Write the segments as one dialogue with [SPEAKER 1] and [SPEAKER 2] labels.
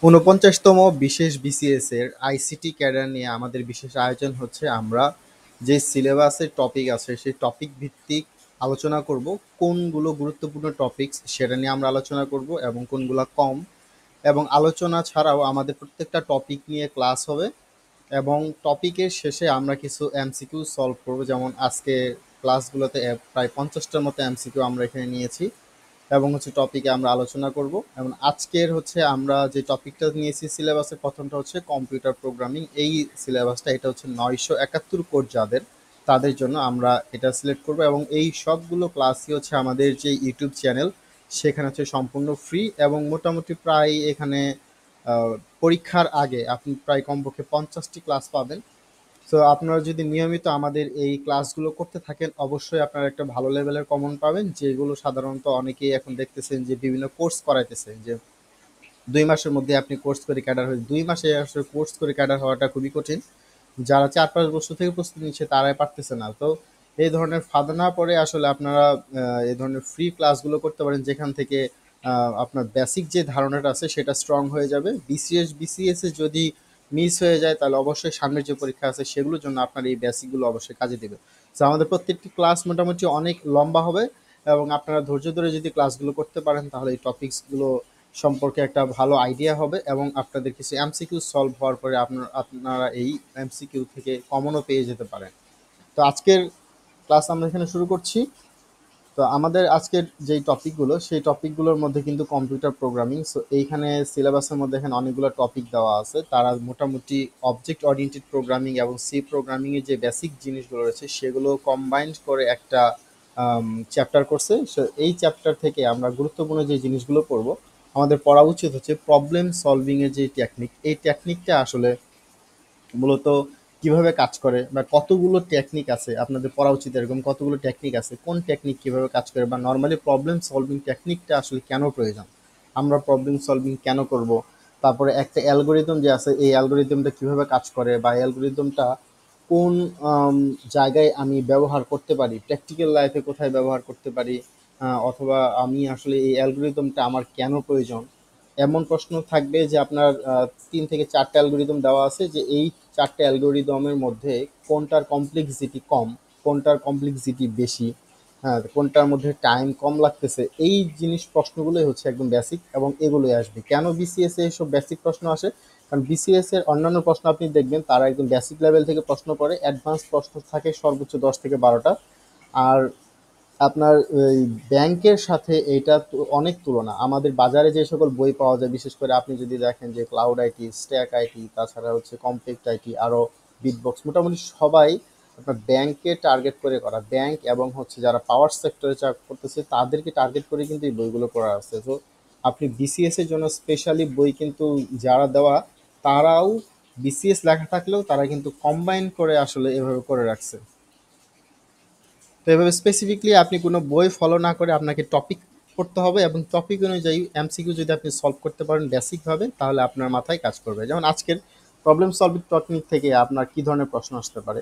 [SPEAKER 1] ৪৯তম বিশেষ বিসিএস এর ICT cadre নিয়ে আমাদের বিশেষ আয়োজন হচ্ছে। আমরা যে সিলেবাসের টপিক আছে সেই টপিক ভিত্তিক আলোচনা করব। কোনগুলো গুরুত্বপূর্ণ টপিকস সেটা নিয়ে আমরা আলোচনা করব এবং কোনগুলো কম। এবং আলোচনা ছাড়াও আমাদের প্রত্যেকটা টপিক নিয়ে ক্লাস হবে এবং টপিকের শেষে আমরা কিছু এমসিকিউ সলভ করব। যেমন আজকে ক্লাসগুলোতে প্রায় 50টার মতো এমসিকিউ আমরা এখানে নিয়েছি এবং হচ্ছে টপিকে আমরা আলোচনা করব। এবং আজকের হচ্ছে আমরা যে টপিকটা নিয়েছি সিলেবাসের প্রথমটা হচ্ছে কম্পিউটার প্রোগ্রামিং। এই সিলেবাসটা এটা হচ্ছে 971 কোড যাদের, তাদের জন্য আমরা এটা সিলেক্ট করব। এবং এই সবগুলো ক্লাসই হচ্ছে আমাদের যে ইউটিউব চ্যানেল সেখানে হচ্ছে সম্পূর্ণ ফ্রি এবং মোটামুটি প্রায় এখানে আহ, পরীক্ষার আগে আপনি প্রায় কমপক্ষে 50টি ক্লাস পাবেন। তো আপনারা যদি নিয়মিত আমাদের এই ক্লাসগুলো করতে থাকেন অবশ্যই আপনারা একটা ভালো লেভেলের কমন পাবেন, যেগুলো সাধারণত অনেকেই এখন দেখতেছেন যে বিভিন্ন কোর্স করাইতেছে যে 2 মাসের মধ্যে আপনি কোর্স করে ক্যাডার হয়ে 2 মাসে আসলে কোর্স করে ক্যাডার হওয়াটা খুবই কঠিন। যারা 4-5 বছর থেকে প্রস্তুতি নিচ্ছে তারাই পারতেছে না। তো এই ধরনের ফাঁদে না পড়ে আসলে আপনারা এই ধরনের ফ্রি ক্লাসগুলো করতে পারেন, যেখান থেকে আপনার বেসিক যে ধারণাটা আছে সেটা স্ট্রং হয়ে যাবে। বিসিএস এ যদি মিস হয়ে যায় তাহলে অবশ্যই সামনের যে পরীক্ষা আছে সেগুলোর জন্য আপনার এই বেসিকগুলো অবশ্যই কাজে দেবে। তো আমাদের প্রত্যেকটি ক্লাস মোটামুটি অনেক লম্বা হবে এবং আপনারা ধৈর্য ধরে যদি ক্লাসগুলো করতে পারেন তাহলে এই টপিকসগুলো সম্পর্কে একটা ভালো আইডিয়া হবে এবং আপনাদের কিছু এমসিকিউ সলভ হওয়ার পরে আপনারা এই এমসিকিউ থেকে কমনও পেয়ে যেতে পারেন। তো আজকের ক্লাস আমরা এখানে শুরু করছি। তো আমাদের আজকের যেই টপিকগুলো সেই টপিকগুলোর মধ্যে কিন্তু কম্পিউটার প্রোগ্রামিং। সো এইখানে সিলেবাসের মধ্যে এখানে অনেকগুলো টপিক দেওয়া আছে, তারা মোটামুটি অবজেক্ট ওরিয়েন্টেড প্রোগ্রামিং এবং সি প্রোগ্রামিংয়ের যে বেসিক জিনিসগুলো রয়েছে সেগুলো কম্বাইন্ড করে একটা চ্যাপ্টার করছে। সো এই চ্যাপ্টার থেকে আমরা গুরুত্বপূর্ণ যে জিনিসগুলো পড়বো, আমাদের পড়া উচিত হচ্ছে প্রবলেম সলভিংয়ের যে টেকনিক, এই টেকনিকটা আসলে মূলত কিভাবে কাজ করে বা কতগুলো টেকনিক আছে আপনাদের পড়া উচিত। এরকম কতগুলো টেকনিক আছে, কোন টেকনিক কিভাবে কাজ করে, বা নর্মালি প্রবলেম সলভিং টেকনিকটা আসলে কেন প্রয়োজন, আমরা প্রবলেম সলভিং কেন করব। তারপরে একটা অ্যালগোরিদম যে আছে এই অ্যালগোরিদমটা কিভাবে কাজ করে বা অ্যালগোরিদমটা কোন জায়গায় আমি ব্যবহার করতে পারি, প্র্যাকটিক্যাল লাইফে কোথায় ব্যবহার করতে পারি, অথবা আমি আসলে এই অ্যালগোরিদমটা আমার কেন প্রয়োজন। এমন প্রশ্ন থাকবে যে আপনার 3 থেকে 4টা অ্যালগোরিদম দেওয়া আছে, যে এই 4টে অ্যালগোরিদমের মধ্যে কোনটার কমপ্লেক্সিটি কম, কোনটার কমপ্লেক্সিটি বেশি, হ্যাঁ কোনটার মধ্যে টাইম কম লাগতেছে। এই জিনিস প্রশ্নগুলোই হচ্ছে একদম বেসিক এবং এগুলোই আসবে। কেন বিসিএস এ এইসব বেসিক প্রশ্ন আসে? কারণ বিসিএস এর অন্যান্য প্রশ্ন আপনি দেখবেন তারা একদম বেসিক লেভেল থেকে প্রশ্ন করে, অ্যাডভান্স প্রশ্ন থাকে সর্বোচ্চ 10 থেকে 12টা। আর আপনার ওই ব্যাংকের সাথে এইটা তো অনেক তুলনা। আমাদের বাজারে যে সকল বই পাওয়া যায়, বিশেষ করে আপনি যদি দেখেন যে ক্লাউড আইটি, স্ট্যাক আইটি, তাছাড়া হচ্ছে কমপ্লেক্ট আইটি, আরও বিটবক্স, মোটামুটি সবাই আপনার ব্যাংককে টার্গেট করে করা, ব্যাংক এবং হচ্ছে যারা পাওয়ার সেক্টরে করতেছে তাদেরকে টার্গেট করে কিন্তু এই বইগুলো করা আছে। তো আপনি বিসিএস এর জন্য স্পেশালি বই কিন্তু যারা দেওয়া, তারাও বিসিএস লেখা থাকলেও তারা কিন্তু কম্বাইন করে আসলে এভাবে করে রাখছে। তো এভাবে স্পেসিফিকলি আপনি কোনো বই ফলো না করে আপনাকে টপিক পড়তে হবে এবং টপিক অনুযায়ী এমসিকিউ যদি আপনি সলভ করতে পারেন বেসিকভাবে তাহলে আপনার মাথায় কাজ করবে। যেমন আজকের প্রবলেম সলভিং টেকনিক থেকে আপনার কি ধরনের প্রশ্ন আসতে পারে,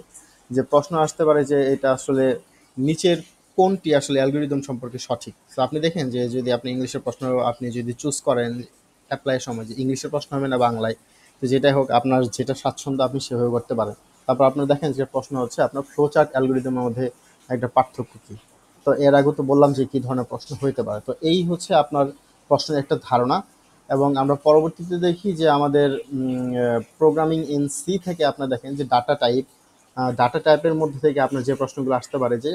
[SPEAKER 1] যে প্রশ্ন আসতে পারে যে এটা আসলে নিচের কোনটি আসলে অ্যালগোরিদম সম্পর্কে সঠিক। তো আপনি দেখেন যে যদি আপনি ইংলিশের প্রশ্ন আপনি যদি চুজ করেন অ্যাপ্লাইয়ের সময় যে ইংলিশের প্রশ্ন হবে না বাংলায়, তো যেটাই হোক আপনার যেটা স্বাচ্ছন্দ্য আপনি সেভাবে করতে পারেন। তারপর আপনার দেখেন যে প্রশ্ন হচ্ছে আপনার ফ্লো চার্ট অ্যালগোরিদমের মধ্যে একটা পার্থক্য কী। তো এর আগে তো বললাম যে কী ধরনের প্রশ্ন হইতে পারে। তো এই হচ্ছে আপনার প্রশ্নের একটা ধারণা। এবং আমরা পরবর্তীতে দেখি যে আমাদের প্রোগ্রামিং ইন সি থেকে আপনার দেখেন যে ডাটা টাইপ, ডাটা টাইপের মধ্যে থেকে আপনার যে প্রশ্নগুলো আসতে পারে যে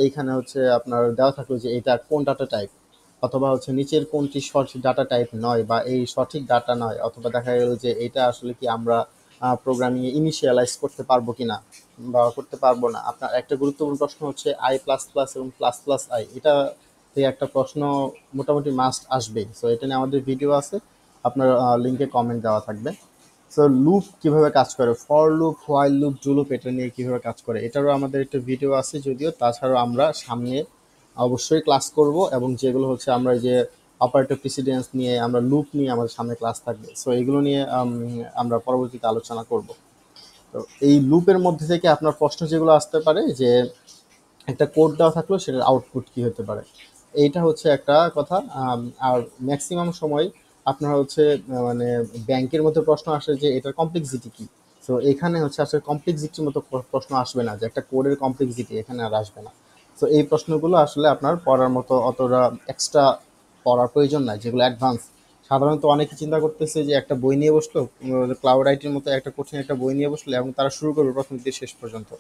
[SPEAKER 1] এইখানে হচ্ছে আপনার দেওয়া থাকলো যে এটা কোন ডাটা টাইপ, অথবা হচ্ছে নিচের কোনটি সঠিক ডাটা টাইপ নয় বা এই সঠিক ডাটা নয়, অথবা দেখা গেল যে এটা আসলে কি আমরা প্রোগ্রামিংয়ে ইনিশিয়ালাইজ করতে পারবো কিনা বা করতে পারবো না। আপনার একটা গুরুত্বপূর্ণ প্রশ্ন হচ্ছে আই প্লাস প্লাস এবং প্লাস প্লাস আই, এটা থেকে একটা প্রশ্ন মোটামুটি মাস্ট আসবেই। সো এটা নিয়ে আমাদের ভিডিও আছে, আপনার লিঙ্কে কমেন্ট দেওয়া থাকবে। সো লুপ কিভাবে কাজ করে, for loop, while loop, do loop, এটা নিয়ে কিভাবে কাজ করে এটারও আমাদের একটা ভিডিও আছে যদিও। তাছাড়াও আমরা সামনে অবশ্যই ক্লাস করব এবং যেগুলো হচ্ছে আমরা যে অপারেটর প্রিসিডেন্স নিয়ে, আমরা লুপ নিয়ে আমাদের সামনে ক্লাস থাকবে। সো এগুলো নিয়ে আমরা পরবর্তীতে আলোচনা করব। তো এই লুপের মধ্যে থেকে আপনার প্রশ্ন যেগুলো আসতে পারে যে একটা কোড দেওয়া থাকলো সেটার আউটপুট কি হতে পারে, এইটা হচ্ছে একটা কথা। আর ম্যাক্সিমাম সময় আপনার হচ্ছে মানে ব্যাংকের মধ্যে প্রশ্ন আসে যে এটার কমপ্লেক্সিটি কি। সো এখানে হচ্ছে আসলে কমপ্লেক্সিটির মতো প্রশ্ন আসবে না, যে একটা কোডের কমপ্লেক্সিটি এখানে আর আসবে না। সো এই প্রশ্নগুলো আসলে আপনার পড়ার মতো অতটা এক্সট্রা পড়ার প্রয়োজন নাই, যেগুলো অ্যাডভান্স। সাধারণত অনেকে চিন্তা করতেছে যে একটা বই নিয়ে বসলো, ক্লাউড আইটির মতো একটা কঠিন একটা বই নিয়ে বসলো এবং তারা শুরু করবে প্রথম থেকে শেষ পর্যন্ত।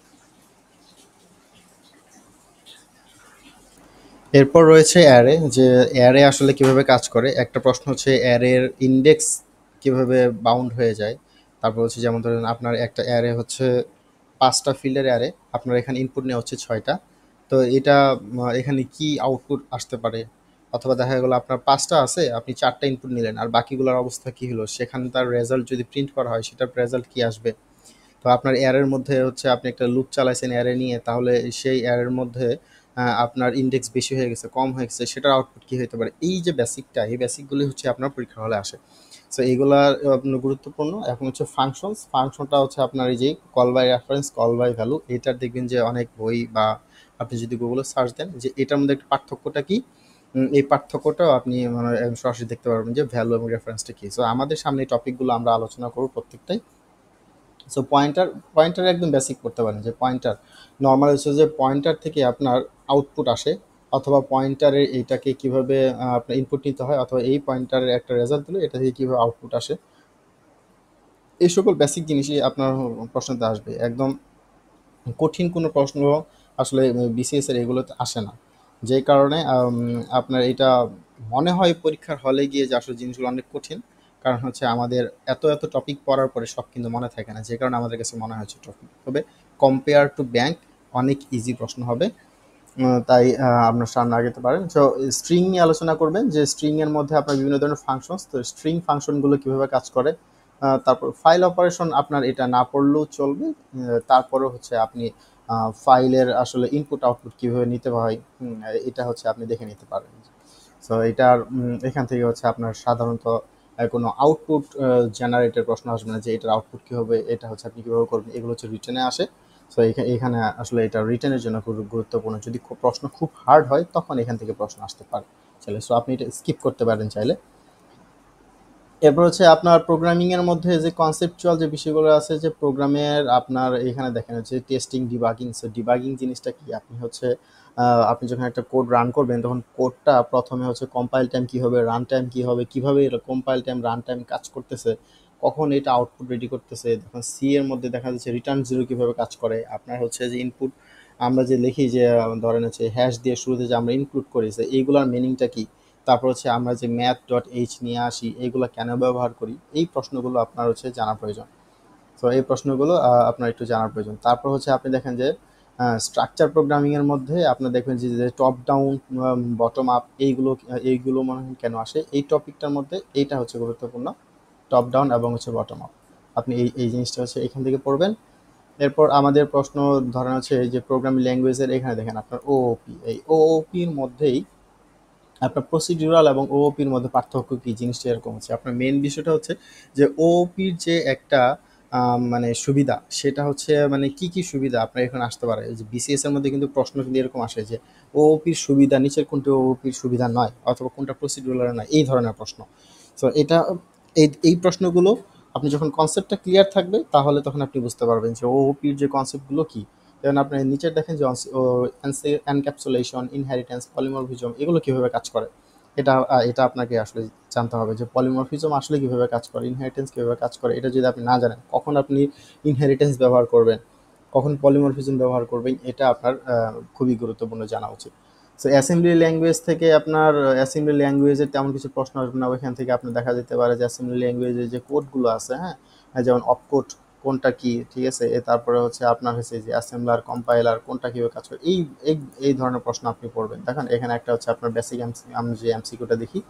[SPEAKER 1] এরপর রয়েছে অ্যারে, যে অ্যারে আসলে কিভাবে কাজ করে। একটা প্রশ্ন হচ্ছে অ্যারের ইন্ডেক্স কিভাবে বাউন্ড হয়ে যায়। তারপর হচ্ছে যেমন ধরেন আপনার একটা অ্যারে হচ্ছে 5টা ফিল্ডের অ্যারে, আপনার এখানে ইনপুট নেওয়া হচ্ছে 6টা। তো এটা এখানে কি আউটপুট আসতে পারে, অথবা দেখা গেলো আপনার 5টা আছে, আপনি 4টা ইনপুট নিলেন আর বাকিগুলোর অবস্থা কি হলো, সেখানে তার রেজাল্ট যদি প্রিন্ট করা হয় সেটার রেজাল্ট কি আসবে। তো আপনার এর মধ্যে হচ্ছে আপনি একটা লুপ চালাইছেন অ্যারে নিয়ে, তাহলে সেই এর মধ্যে আপনার ইন্ডেক্স বেশি হয়ে গেছে কম হয়ে গেছে, সেটার আউটপুট কি হতে পারে। এই যে বেসিকটা, এই বেসিকগুলি হচ্ছে আপনার পরীক্ষার হলে আসে। সো এইগুলা আপনার গুরুত্বপূর্ণ। এখন হচ্ছে ফাংশনস, ফাংশনটা হচ্ছে আপনার এই যে call by reference, call by value, এটার দেখবেন যে অনেক বই বা আপনি যদি গুগলে সার্চ দেন যে এটার মধ্যে একটা পার্থক্যটা কি, এই পার্থক্যটাও আপনি মানে সরাসরি দেখতে পারবেন যে ভ্যালু এবং রেফারেন্সটা কি। সো আমাদের সামনে এই টপিকগুলো আমরা আলোচনা করব প্রত্যেকটাই। সো পয়েন্টার, পয়েন্টার একদম বেসিক করতে পারেন যে পয়েন্টার নর্মাল হচ্ছে যে পয়েন্টার থেকে আপনার আউটপুট আসে, অথবা পয়েন্টারের এইটাকে কিভাবে আপনার ইনপুট নিতে হয়, অথবা এই পয়েন্টারের একটা রেজাল্ট দিলে এটা থেকে কীভাবে আউটপুট আসে। এই সকল বেসিক জিনিসই আপনার প্রশ্নতে আসবে। একদম কঠিন কোনো প্রশ্ন আসলে বিসিএস এর এগুলোতে আসে না। যেই কারণে আপনার এটা মনে হয় পরীক্ষার হলে গিয়ে যে আসলে জিনিসগুলো অনেক কঠিন। কারণ হচ্ছে আমাদের এত, এত টপিক পড়ার পরে সব কিন্তু মনে থাকে না। যে কারণে আমাদের কাছে মনে হচ্ছে টপিক। তবে কম্পেয়ার টু ব্যাংক অনেক ইজি প্রশ্ন হবে। তাই আপনার সামনে আগাতে পারেন। সো স্ট্রিং নিয়ে আলোচনা করবেন, যে স্ট্রিং এর মধ্যে আপনার বিভিন্ন ধরনের ফাংশনস, তো স্ট্রিং ফাংশনগুলো কিভাবে কাজ করে। তারপর ফাইল অপারেশন আপনার এটা না পড়লেও চলবে। তারপরেও হচ্ছে আপনি ফাইলের আসলে ইনপুট আউটপুট কিভাবে নিতে হয়, এটা হচ্ছে আপনি দেখে নিতে পারেন। সো এটার এখান থেকে হচ্ছে আপনার সাধারণত কোনো আউটপুট জেনারেটের প্রশ্ন আসবে না, যে এটার আউটপুট কী হবে, এটা হচ্ছে আপনি কীভাবে করবেন, এগুলো হচ্ছে রিটেনে আসে। সো এখানে আসলে এটা রিটেনের জন্য খুব গুরুত্বপূর্ণ। যদি প্রশ্ন খুব হার্ড হয় তখন এখান থেকে প্রশ্ন আসতে পারে চাইলে। সো আপনি এটা স্কিপ করতে পারেন চাইলে। এরপর হচ্ছে আপনার প্রোগ্রামিং এর মধ্যে যে কনসেপচুয়াল যে বিষয়গুলো আছে, যে প্রোগ্রামের আপনার এখানে দেখেন হচ্ছে টেস্টিং, ডিবাগিং। সো ডিবাগিং জিনিসটা কি, আপনি হচ্ছে আপনি যখন একটা কোড রান করবেন তখন কোডটা প্রথমে হচ্ছে কম্পাইল টাইম কী হবে, রান টাইম কী হবে, কীভাবে এটা কম্পাইল টাইম রান টাইম কাজ করতেছে, কখন এটা আউটপুট রেডি করতেছে। তখন সি এর মধ্যে দেখা যাচ্ছে রিটার্ন জিরো কীভাবে কাজ করে। আপনার হচ্ছে যে ইনপুট আমরা যে লিখি, যে ধরেন হচ্ছে হ্যাশ দিয়ে শুরুতে যে আমরা ইনক্লুড করি, যে এইগুলোর মিনিংটা কি। তারপর হচ্ছে আমরা যে ম্যাথ ডট এইচ নিয়ে আসি, এইগুলো কেন ব্যবহার করি, এই প্রশ্নগুলো আপনার হচ্ছে জানা প্রয়োজন। তো এই প্রশ্নগুলো আপনার একটু জানার প্রয়োজন। তারপর হচ্ছে আপনি দেখেন যে স্ট্রাকচার প্রোগ্রামিংয়ের মধ্যে আপনার দেখবেন যে টপ ডাউন, বটম আপ, এইগুলো মনে হয় কেন আসে এই টপিকটার মধ্যে, এইটা হচ্ছে গুরুত্বপূর্ণ। টপ ডাউন এবং হচ্ছে বটম আপ, আপনি এই জিনিসটা হচ্ছে এখান থেকে পড়বেন। এরপর আমাদের প্রশ্ন ধরেন হচ্ছে এই যে প্রোগ্রামিং ল্যাঙ্গুয়েজের এখানে দেখেন আপনার ওওপি, এই ওওপির মধ্যেই আপনার প্রসিডিউরাল এবং ওওপির মধ্যে পার্থক্য কি, জিনিসটা এরকম হচ্ছে। আপনার মেন বিষয়টা হচ্ছে যে ওওপির যে একটা মানে সুবিধা, সেটা হচ্ছে মানে কি কি সুবিধা আপনার এখানে আসতে পারে। যে বিসিএস এর মধ্যে কিন্তু প্রশ্ন কিন্তু এরকম আসে যে ওওপির সুবিধা নিচের কোনটি ওওপির সুবিধা নয়, অথবা কোনটা প্রসিডিউরাল নয়, এই ধরনের প্রশ্ন। তো এটা এই প্রশ্নগুলো আপনি যখন কনসেপ্টটা ক্লিয়ার থাকবে, তাহলে তখন আপনি বুঝতে পারবেন যে ওওপির যে কনসেপ্টগুলো কি। যেমন আপনি নিচে দেখেন যে এনক্যাপসুলেশন, ইনহেরিটেন্স, পলিমরফিজম, এগুলো কিভাবে কাজ করে। এটা আপনাকে আসলে জানতে হবে, যে পলিমরফিজম আসলে কিভাবে কাজ করে, ইনহেরিটেন্স কিভাবে কাজ করে। এটা যদি আপনি না জানেন, কখন আপনি ইনহেরিটেন্স ব্যবহার করবেন, কখন পলিমরফিজম ব্যবহার করবেন, এটা আপনার খুবই গুরুত্বপূর্ণ জানা উচিত। সো অ্যাসেম্বলি ল্যাঙ্গুয়েজ থেকে আপনার অ্যাসেম্বলি ল্যাঙ্গুয়েজের তেমন কিছু প্রশ্ন আসবে না। ওইখান থেকে আপনার দেখা যেতে পারে যে অ্যাসেম্বলি ল্যাঙ্গুয়েজের যে কোডগুলো আছে, হ্যাঁ, যেমন অপকোড কোনটা কি, ঠিক আছে। তারপরে হচ্ছে আপনার হচ্ছে যে অ্যাসেম্বলার, কম্পাইলার কোনটা কীভাবে কাজ করে, এই এই ধরনের প্রশ্ন আপনি পড়বেন। দেখেন এখানে একটা হচ্ছে আপনার বেসিক আমি যে এমসিকিউটা দেখি,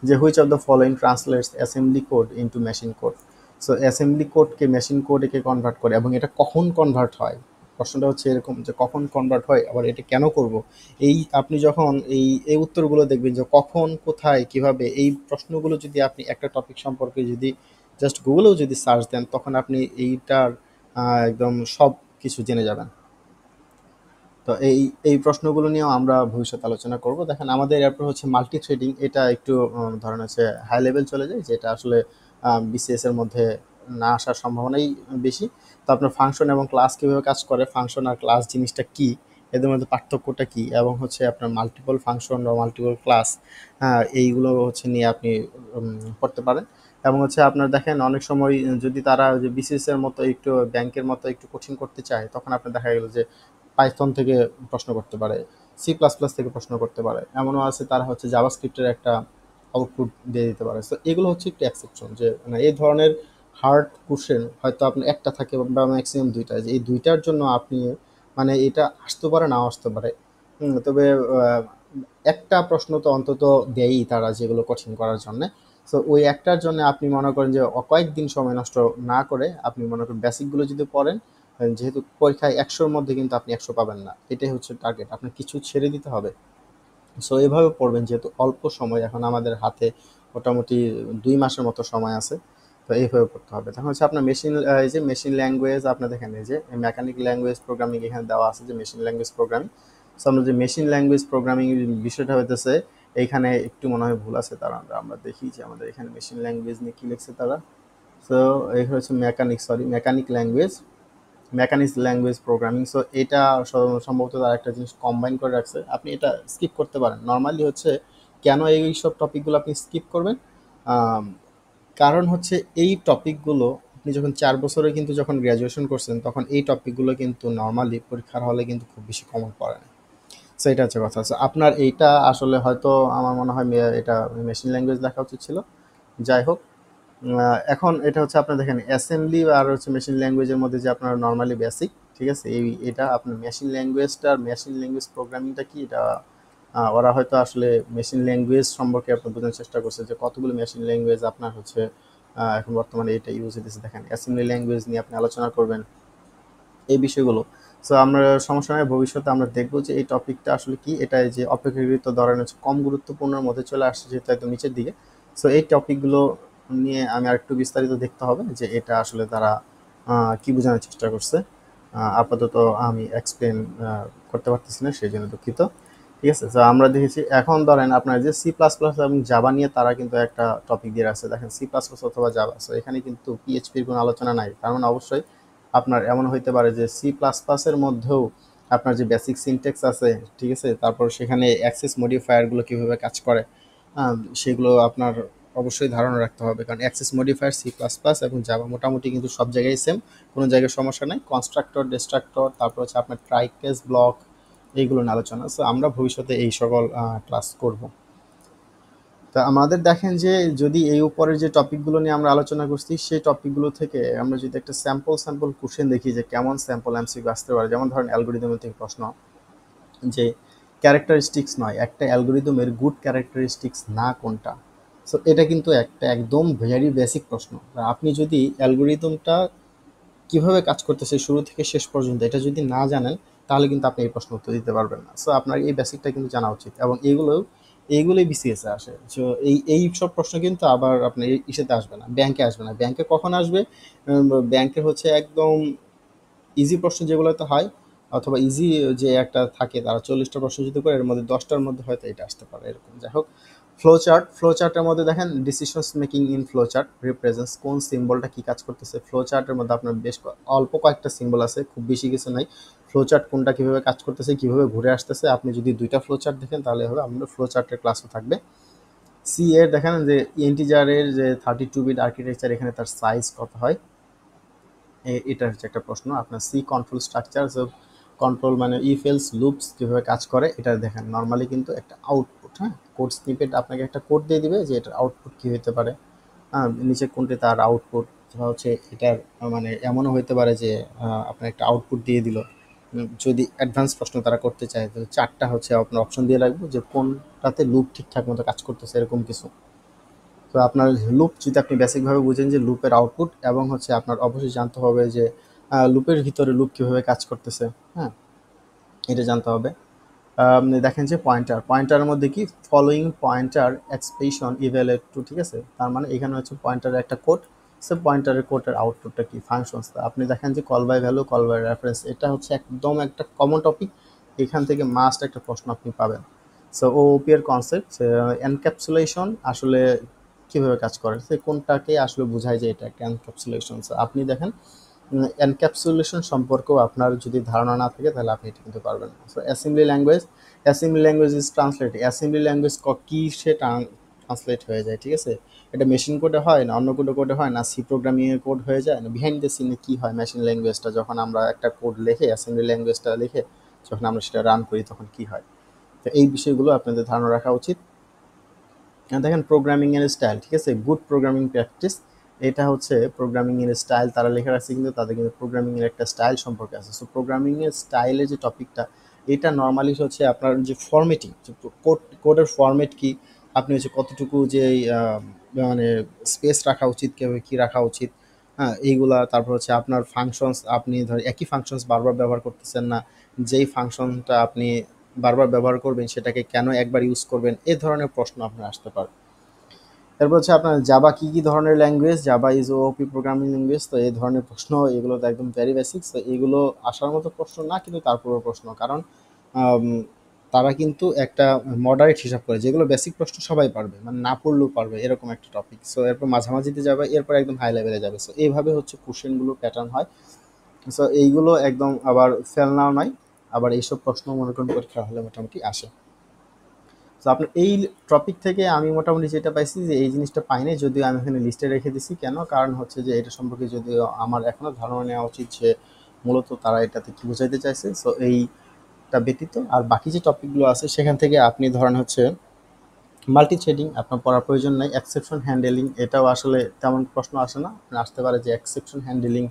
[SPEAKER 1] যে which of the following translates assembly code into machine code. So assembly কোডকে মেশিন কোডে কনভার্ট করে, এবং এটা কখন কনভার্ট হয়। প্রশ্নটা হচ্ছে এরকম যে কখন কনভার্ট হয়, আবার এটা কেন করব। এই আপনি যখন এই উত্তরগুলো দেখবেন যে কখন, কোথায়, কিভাবে, এই প্রশ্নগুলো যদি আপনি একটা টপিক সম্পর্কে যদি জাস্ট গুগলেও যদি সার্চ দেন, তখন আপনি এইটার একদম সব কিছু জেনে যাবেন। তো এই প্রশ্নগুলো নিয়েও আমরা ভবিষ্যতে আলোচনা করব। দেখেন আমাদের এরপর হচ্ছে মাল্টি থ্রেডিং, এটা একটু ধরেন হচ্ছে হাই লেভেল চলে যায়, যেটা আসলে বিসিএস এর মধ্যে না আসার সম্ভাবনাই বেশি। তো আপনার ফাংশন এবং ক্লাস কীভাবে কাজ করে, ফাংশন আর ক্লাস জিনিসটা কী, এদের মধ্যে পার্থক্যটা কী, এবং হচ্ছে আপনার মাল্টিপল ফাংশন বা মাল্টিপল ক্লাস এইগুলো হচ্ছে নিয়ে আপনি পড়তে পারেন। এবং হচ্ছে আপনার দেখেন অনেক সময় যদি তারা যে বিসিএস এর মতো একটু ব্যাংকের মতো একটু কঠিন করতে চায়, তখন আপনার দেখা গেল যে পাইথন থেকে প্রশ্ন করতে পারে, সি প্লাস প্লাস থেকে প্রশ্ন করতে পারে, এমনও আছে তারা হচ্ছে জাভাস্ক্রিপ্টের একটা আউটপুট দিয়ে দিতে পারে। তো এগুলো হচ্ছে একটু এক্সেপশন, যে মানে এই ধরনের হার্ড কোশ্চেন হয়তো আপনার একটা থাকে বা ম্যাক্সিমাম দুইটা, যে এই দুইটার জন্য আপনি মানে এটা আসতে পারে নাও আসতে পারে। তবে একটা প্রশ্ন তো অন্তত দেয়ই তারা, যেগুলো কঠিন করার জন্য। সো ওই একটার জন্য আপনি মনে করেন যে কয়েকদিন সময় নষ্ট না করে আপনি মনে করেন বেসিকগুলো যদি পড়েন, যেহেতু পরীক্ষায় ১০০-র মধ্যে কিন্তু আপনি ১০০ পাবেন না, এটাই হচ্ছে টার্গেট, আপনার কিছু ছেড়ে দিতে হবে। সো এভাবে পড়বেন, যেহেতু অল্প সময় এখন আমাদের হাতে, মোটামুটি ২ মাসের মতো সময় আছে। তো এইভাবে পড়তে হবে। তখন হচ্ছে আপনার মেশিন, এই যে মেশিন ল্যাঙ্গুয়েজ আপনার দেখেন, এই যে মেকানিক ল্যাঙ্গুয়েজ প্রোগ্রামিং এখানে দেওয়া আছে, যে মেশিন ল্যাঙ্গুয়েজ প্রোগ্রামিং। সো আমরা যে মেশিন ল্যাঙ্গুয়েজ প্রোগ্রামিং বিষয়টা হইতেছে, এইখানে একটু মনে হয় ভুল আছে, তারা আমরা দেখি যে আমাদের এখানে মেশিন ল্যাঙ্গুয়েজ নিয়ে কী লিখছে তারা। সো এখানে হচ্ছে mechanic language, mechanics language programming. So এটা সম্ভবত তার একটা জিনিস কম্বাইন করে রাখছে, আপনি এটা স্কিপ করতে পারেন। নর্মালি হচ্ছে কেন এই সব টপিকগুলো আপনি স্কিপ করবেন, আম, কারণ হচ্ছে এই টপিকগুলো আপনি যখন ৪ বছরে কিন্তু যখন গ্র্যাজুয়েশন করছেন, তখন এই টপিকগুলো কিন্তু নর্মালি পরীক্ষার হলে কিন্তু খুব বেশি কমন পড়ে না। সো এটা হচ্ছে কথা। সো আপনার এইটা আসলে হয়তো আমার মনে হয় এটা মেশিন ল্যাঙ্গুয়েজ লেখা উচিত ছিল। যাই হোক, এখন এটা হচ্ছে আপনার দেখেন অ্যাসেম্বলি আর হচ্ছে মেশিন ল্যাঙ্গুয়েজের মধ্যে যে আপনার নর্মালি বেসিক, ঠিক আছে, এটা আপনার মেশিন ল্যাঙ্গুয়েজটা, মেশিন ল্যাঙ্গুয়েজ প্রোগ্রামিংটা কি, এটা ওরা হয়তো আসলে মেশিন ল্যাঙ্গুয়েজ সম্পর্কে আপনার বোঝার চেষ্টা করছে, যে কতগুলো মেশিন ল্যাঙ্গুয়েজ আপনার হচ্ছে এখন বর্তমানে এটা ইউজ হতেছে। দেখেন অ্যাসেম্বলি ল্যাঙ্গুয়েজ নিয়ে আপনি আলোচনা করবেন, এই বিষয়গুলো। সো আমরা সমস্যা নয়, ভবিষ্যতে আমরা দেখবো যে এই টপিকটা আসলে কি, এটা এই যে অপেক্ষাকৃত ধরেন হচ্ছে কম গুরুত্বপূর্ণের মধ্যে চলে আসছে, যেহেতু একদম নিচের দিকে। সো এই টপিকগুলো নিয়ে আমি আরেকটু বিস্তারিত দেখতে হবে, যে এটা আসলে তারা কি বোঝানোর চেষ্টা করছে। আপাতত আমি এক্সপ্লেন করতে পারতেছি না, সেই জন্য দুঃখিত। ঠিক আছে, তো আমরা দেখেছি এখন ধরেন আপনার যে সি প্লাস প্লাস এবং জাভা নিয়ে তারা কিন্তু একটা টপিক দিয়ে রাখছে, দেখেন সি প্লাস প্লাস অথবা জাভা। সো এখানে কিন্তু পিএইচপির কোনো আলোচনা নাই, তার মানে অবশ্যই আপনার এমন হইতে পারে যে সি প্লাস প্লাসের মধ্যেও আপনার যে বেসিক সিনটেক্স আছে, ঠিক আছে, তারপর সেখানে অ্যাক্সেস মডিফায়ারগুলো কীভাবে কাজ করে, সেগুলো আপনার অবশ্যই ধারণা রাখতে হবে। কারণ access modifier C plus plus এবং জাভা মোটামুটি কিন্তু সব জায়গায় সেম, কোনো জায়গায় সমস্যা নাই। কনস্ট্রাক্টর, ডিস্ট্রাক্টর, তারপর হচ্ছে আপনার ট্রাই কেস ব্লক, এইগুলো নিয়ে আলোচনা। সো আমরা ভবিষ্যতে এই সকল ক্লাস করব। তা আমাদের দেখেন যে যদি এই উপরের যে টপিকগুলো নিয়ে আমরা আলোচনা করছি, সেই টপিকগুলো থেকে আমরা যদি একটা স্যাম্পল কোশ্চেন দেখি যে কেমন স্যাম্পল এমসিকিউ আসতে পারে, যেমন ধরেন অ্যালগোরিদমের থেকে প্রশ্ন, যে ক্যারেক্টারিস্টিক্স নয়, একটা অ্যালগোরিদমের গুড ক্যারেক্টারিস্টিক্স না কোনটা। সো এটা কিন্তু একটা একদম ভেরি বেসিক প্রশ্ন। আপনি যদি অ্যালগোরিদমটা কিভাবে কাজ করতেছে শুরু থেকে শেষ পর্যন্ত এটা যদি না জানেন, তাহলে কিন্তু আপনি এই প্রশ্ন উত্তর দিতে পারবেন না। সো আপনার এই বেসিকটা কিন্তু জানা উচিত, এবং এইগুলোই বিসিএসে আসে। সো এই সব প্রশ্ন কিন্তু আবার আপনার ইসেতে আসবে না, ব্যাংকে আসবে না। ব্যাংকে কখন আসবে, ব্যাংকের হচ্ছে একদম ইজি প্রশ্ন যেগুলোতে হয়, অথবা ইজি যে একটা থাকে, তারা ৪০টা প্রশ্ন যদি করে, এর মধ্যে ১০টার মধ্যে হয়তো এটা আসতে পারে এরকম। যাই হোক, ফ্লো চার্টের মধ্যে দেখেন decisions making in flow chart represents, কোন সিম্বলটা কি কাজ করতেছে। ফ্লো চার্টের মধ্যে আপনার বেশ অল্প কয়েকটা সিম্বল আছে, খুব বেশি কিছু নাই। ফ্লো চার্ট কোনটা কীভাবে কাজ করতেছে, কীভাবে ঘুরে আসতেছে, আপনি যদি 2টা ফ্লো চার্ট দেখেন তাহলে হবে। আমাদের ফ্লো চার্টের ক্লাসও থাকবে। সি এর দেখেন যে ইন্টিজারের যে 32 বিট আর্কিটেকচার, এখানে তার সাইজ কত হয়, এটা হচ্ছে একটা প্রশ্ন। আপনার সি কন্ট্রোল স্ট্রাকচার, কন্ট্রোল মানে ইফ এলস লুপস কীভাবে কাজ করে, এটা দেখেন নর্মালি কিন্তু একটা আউটপুট, হ্যাঁ, কোড স্নিপেট আপনাকে একটা কোড দিয়ে দিবে যে এটার আউটপুট কী হতে পারে। হ্যাঁ, নিচে কোনটি তার আউটপুট, অথবা হচ্ছে এটার মানে এমনও হতে পারে যে আপনার একটা আউটপুট দিয়ে দিল। যদি অ্যাডভান্স প্রশ্ন তারা করতে চায়, তো 4টা হচ্ছে আপনার অপশন দিয়ে রাখবো, যে কোনটাতে লুপ ঠিকঠাক মতো কাজ করতেছে, এরকম কিছু। তো আপনার লুপ যদি আপনি বেসিকভাবে বুঝেন যে লুপের আউটপুট, এবং হচ্ছে আপনার অবশ্যই জানতে হবে যে লুপের ভিতরে লুপ কীভাবে কাজ করতেছে, হ্যাঁ, এটা জানতে হবে। দেখেন যে পয়েন্টারের মধ্যে কি following pointer expression evaluate to, ঠিক আছে, তার মানে এখানে হচ্ছে পয়েন্টারের একটা কোড। সে পয়েন্টারের কোডের আউটপুটটা কি, ফাংশনস। আপনি দেখেন যে call by value, call by reference, এটা হচ্ছে একদম একটা কমন টপিক, এখান থেকে মাস্ট একটা প্রশ্ন আপনি পাবেন। সো ওওপি এর কনসেপ্ট এনক্যাপসুলেশন আসলে কিভাবে কাজ করে, সে কোনটাকে আসলে বোঝায় যে এটা একটা এনক্যাপসুলেশন। সো আপনি দেখেন এনক্যাপসুলেশন সম্পর্কেও আপনার যদি ধারণা না থাকে তাহলে আপনি এটা কিন্তু পারবেন না। So assembly language is translate, assembly language কি সে ট্রান্সলেট হয়ে যায়, ঠিক আছে? এটা মেশিন কোডে হয় না অন্য কোডে হয় না সি প্রোগ্রামিং এর কোড হয়ে যায় না, বিহাইন্ড দ্য সিনে কি হয় মেশিন ল্যাঙ্গুয়েজটা যখন আমরা একটা কোড লিখে অ্যাসেম্বলি ল্যাঙ্গুয়েজটা লিখে যখন আমরা সেটা রান করি তখন কি হয়। তো এই বিষয়গুলো আপনাদের ধারণা রাখা উচিত। দেখেন প্রোগ্রামিং এর স্টাইল, ঠিক আছে, গুড প্রোগ্রামিং প্র্যাকটিস, এটা হচ্ছে প্রোগ্রামিং এর স্টাইল তারা লেখা রাখছে, কিন্তু তাদের কিন্তু প্রোগ্রামিং এর একটা স্টাইল সম্পর্কে আছে। সো প্রোগ্রামিং এর স্টাইলের যে টপিকটা, এটা নর্মালি হচ্ছে আপনার যে ফরম্যাটিং, কোডের ফরম্যাট কি, আপনি হচ্ছে কতটুকু যে মানে স্পেস রাখা উচিত, কীভাবে কী রাখা উচিত, হ্যাঁ এইগুলা। তারপর হচ্ছে আপনার ফাংশনস, আপনি ধর একই ফাংশনস বারবার ব্যবহার করতেছেন না, যেই ফাংশনটা আপনি বারবার ব্যবহার করবেন সেটাকে কেন একবার ইউজ করবেন, এ ধরনের প্রশ্ন আপনার আসতে পারে। এরপর হচ্ছে আপনার জাভা কি কি ধরনের language, Java is OP programming language, তো এই ধরনের প্রশ্ন এগুলো তো একদম ভেরি বেসিক্স, তো এগুলো আসার মতো প্রশ্ন না, কিন্তু তারপরেও প্রশ্ন, কারণ আম, তারা কিন্তু একটা মডারেট হিসাব করে, যেগুলো বেসিক প্রশ্ন সবাই পারবে, মানে না পড়লেও পারবে এরকম একটা টপিক। সো এরপর মাঝামাঝিতে যাবে, এরপর একদম হাই লেভেলে যাবে। সো এইভাবে হচ্ছে কোশ্চেনগুলো প্যাটার্ন হয়। সো এইগুলো একদম আবার ফেলনাও নয়, আবার এইসব প্রশ্ন মনে করুন পরীক্ষা হলে মোটামুটি আসে। তো আপনার এই টপিক থেকে আমি মোটামুটি যেটা পাইছি যে এই জিনিসটা পাইনি, যদিও আমি এখানে লিস্টে রেখে দিছি, কেন কারণ হচ্ছে যে এটা সম্পর্কে যদিও আমার এখনও ধারণা নেওয়া উচিত যে মূলত তারা এটাতে কী বোঝাইতে চাইছে। সো এইটা ব্যতীত আর বাকি যে টপিকগুলো আছে সেখান থেকে আপনি ধরেন হচ্ছে মাল্টি থ্রেডিং আপনার পড়ার প্রয়োজন নাই, এক্সেপশন হ্যান্ডেলিং এটাও আসলে তেমন প্রশ্ন আসে না, আপনার আসতে পারে যে এক্সেপশন হ্যান্ডেলিং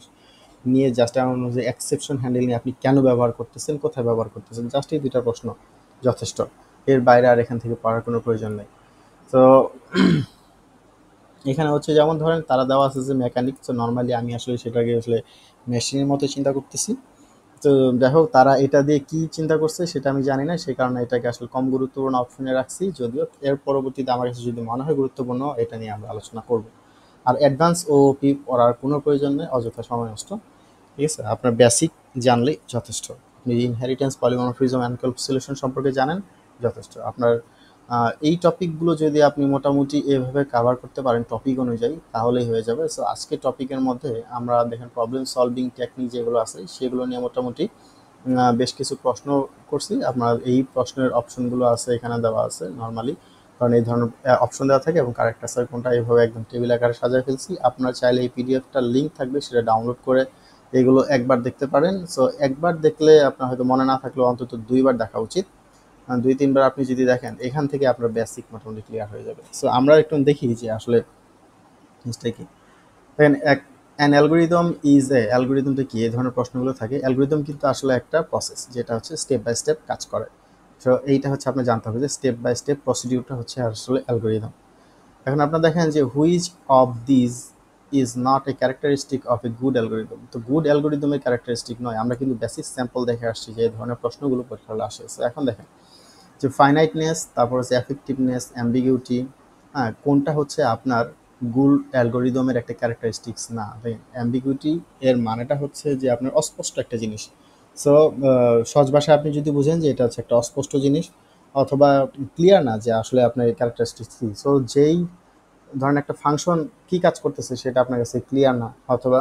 [SPEAKER 1] নিয়ে জাস্ট এমন যে এক্সেপশন হ্যান্ডেলিং আপনি কেন ব্যবহার করতেছেন, কোথায় ব্যবহার করতেছেন, জাস্ট এই দুইটা প্রশ্ন যথেষ্ট। এর বাইরে আর এখান থেকে পড়ার কোনো প্রয়োজন নেই। তো এখানে হচ্ছে যেমন ধরেন তারা দেওয়া আছে যে মেকানিক, তো নর্মালি আমি আসলে সেটাকে আসলে মেশিনের মতো চিন্তা করতেছি। তো যাই হোক তারা এটা দিয়ে কি চিন্তা করছে সেটা আমি জানি না, সেই কারণে এটাকে আসলে কম গুরুত্বপূর্ণ অপশনে রাখছি, যদিও এর পরবর্তীতে আমার কাছে যদি মনে হয় গুরুত্বপূর্ণ এটা নিয়ে আমরা আলোচনা করব। আর অ্যাডভান্স ওপি পড়ার কোনো প্রয়োজন নেই, অযথা সময় নষ্ট, ঠিক আছে, আপনার বেসিক জানলেই যথেষ্ট। আপনি ইনহেরিটেন্স পলিমরফিজম এনক্যাপসুলেশন সম্পর্কে জানেন যথেষ্ট আপনার। এই টপিকগুলো যদি আপনি মোটামুটি এভাবে কাভার করতে পারেন টপিক অনুযায়ী তাহলেই হয়ে যাবে। সো আজকে টপিকের মধ্যে আমরা দেখেন প্রবলেম সলভিং টেকনিক যেগুলো আছে সেগুলো নিয়ে মোটামুটি বেশ কিছু প্রশ্ন করছি। আপনার এই প্রশ্নের অপশনগুলো আছে এখানে দেওয়া আছে নর্মালি, কারণ এই ধরনের অপশন দেওয়া থাকে এবং কারেক্ট আনসার কোনটা এইভাবে একদম টেবিল আকারে সাজায় ফেলছি। আপনারা চাইলে এই পিডিএফটার লিঙ্ক থাকবে সেটা ডাউনলোড করে এগুলো একবার দেখতে পারেন। সো একবার দেখলে আপনার হয়তো মনে না থাকলেও অন্তত দুইবার দেখা উচিত। দুই তিনবার আপনি যদি দেখেন এখান থেকে আপনার বেসিক মোটামুটি ক্লিয়ার হয়ে যাবে। সো আমরা একটু দেখি যে আসলে জিনিসটা কি। দেখেন অ্যান অ্যালগোরিদম ইজ এ, অ্যালগোরিদমটা কি, এই ধরনের প্রশ্নগুলো থাকে। অ্যালগোরিদম কিন্তু আসলে একটা প্রসেস যেটা হচ্ছে স্টেপ বাই স্টেপ কাজ করে। সো এইটা হচ্ছে আপনার জানতে হবে যে স্টেপ বাই স্টেপ প্রসিডিউরটা হচ্ছে আসলে অ্যালগোরিদম। এখন আপনার দেখেন যে which of this is not a characteristic of A good algorithm, তো গুড অ্যালগোরিদমের ক্যারেক্টারিস্টিক নয়, আমরা কিন্তু বেসিক স্যাম্পল দেখে আসছি যে এই ধরনের প্রশ্নগুলো পরীক্ষা হলে আসে। সো এখন দেখেন যে ফাইনাইটনেস, তারপর হচ্ছে এফেক্টিভনেস, অ্যাম্বিগুইটি, হ্যাঁ কোনটা হচ্ছে আপনার গুড অ্যালগোরিদমের একটা ক্যারেক্টারিস্টিক্স না। দেখেন অ্যাম্বিগুইটি এর মানেটা হচ্ছে যে আপনার অস্পষ্ট একটা জিনিস। সো সহজ ভাষায় আপনি যদি বুঝেন যে এটা হচ্ছে একটা অস্পষ্ট জিনিস অথবা ক্লিয়ার না যে আসলে আপনার ক্যারেক্টারিস্টিক্স কী। সো যেই ধরেন একটা ফাংশন কি কাজ করতেছে সেটা আপনার কাছে ক্লিয়ার না অথবা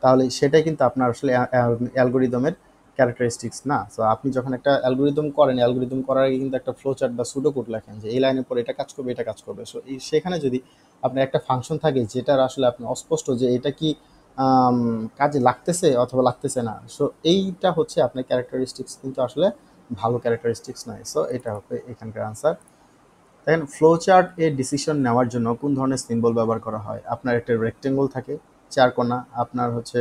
[SPEAKER 1] তাহলে সেটাই কিন্তু আপনার আসলে অ্যালগোরিদমের ক্যারেক্টারিস্টিক্স না। সো আপনি যখন একটা অ্যালগোরিদম করেন, অ্যালগোরিদম করার আগে কিন্তু একটা ফ্লো চার্ট বা সুডো কোড লেখেন যে এই লাইনের পর এটা কাজ করবে, এটা কাজ করবে। সো সেখানে যদি আপনার একটা ফাংশন থাকে যেটার আসলে আপনি অস্পষ্ট যে এটা কি কাজে লাগতেছে অথবা লাগতেছে না, সো এইটা হচ্ছে আপনার ক্যারেক্টারিস্টিক্স, কিন্তু আসলে ভালো ক্যারেক্টারিস্টিক্স নয়। সো এটা হবে এখানকার আনসার। দেখেন ফ্লো চার্ট এ ডিসিশন নেওয়ার জন্য কোন ধরনের সিম্বল ব্যবহার করা হয়। আপনার একটা রেক্টেঙ্গল থাকে চার কোণা, আপনার হচ্ছে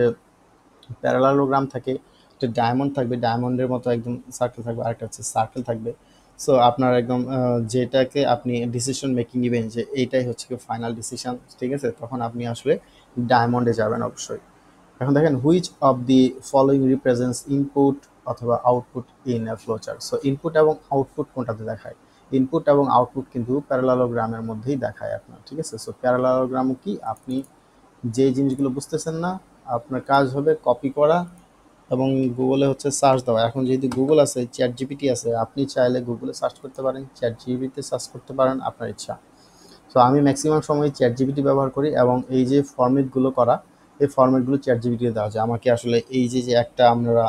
[SPEAKER 1] প্যারালালোগ্রাম থাকে, একটা ডায়মন্ড থাকবে, ডায়মন্ডের মতো একদম সার্কেল থাকবে, আরেকটা হচ্ছে সার্কেল থাকবে। সো আপনার একদম যেটাকে আপনি ডিসিশন মেকিং নেবেন যে এইটাই হচ্ছে কি ফাইনাল ডিসিশন, ঠিক আছে, তখন আপনি আসলে ডায়মন্ডে যাবেন অবশ্যই। এখন দেখেন which of the following represents input অথবা output in a flow chart. So input এবং আউটপুট কোনটাতে দেখায়, ইনপুট এবং আউটপুট কিন্তু প্যারালালোগ্রামের মধ্যেই দেখায় আপনার, ঠিক আছে। সো প্যারালালোগ্রাম কি, আপনি যে জিনিসগুলো বুঝতেছেন না আপনার কাজ হবে কপি করা, এবং গুগলে হচ্ছে সার্চ দেওয়া। এখন যেহেতু গুগল আছে, চ্যাট জিপিটি আছে, আপনি চাইলে গুগলে সার্চ করতে পারেন, চ্যাট জিপিটিতে সার্চ করতে পারেন, আপনার ইচ্ছা। সো আমি ম্যাক্সিমাম সময় চ্যাট জিপিটি ব্যবহার করি, এবং এই যে ফরম্যাটগুলো করা, এই ফরম্যাটগুলো চ্যাট জিপিটিতে দেওয়া যায় আমাকে। আসলে এই যে যে একটা আমরা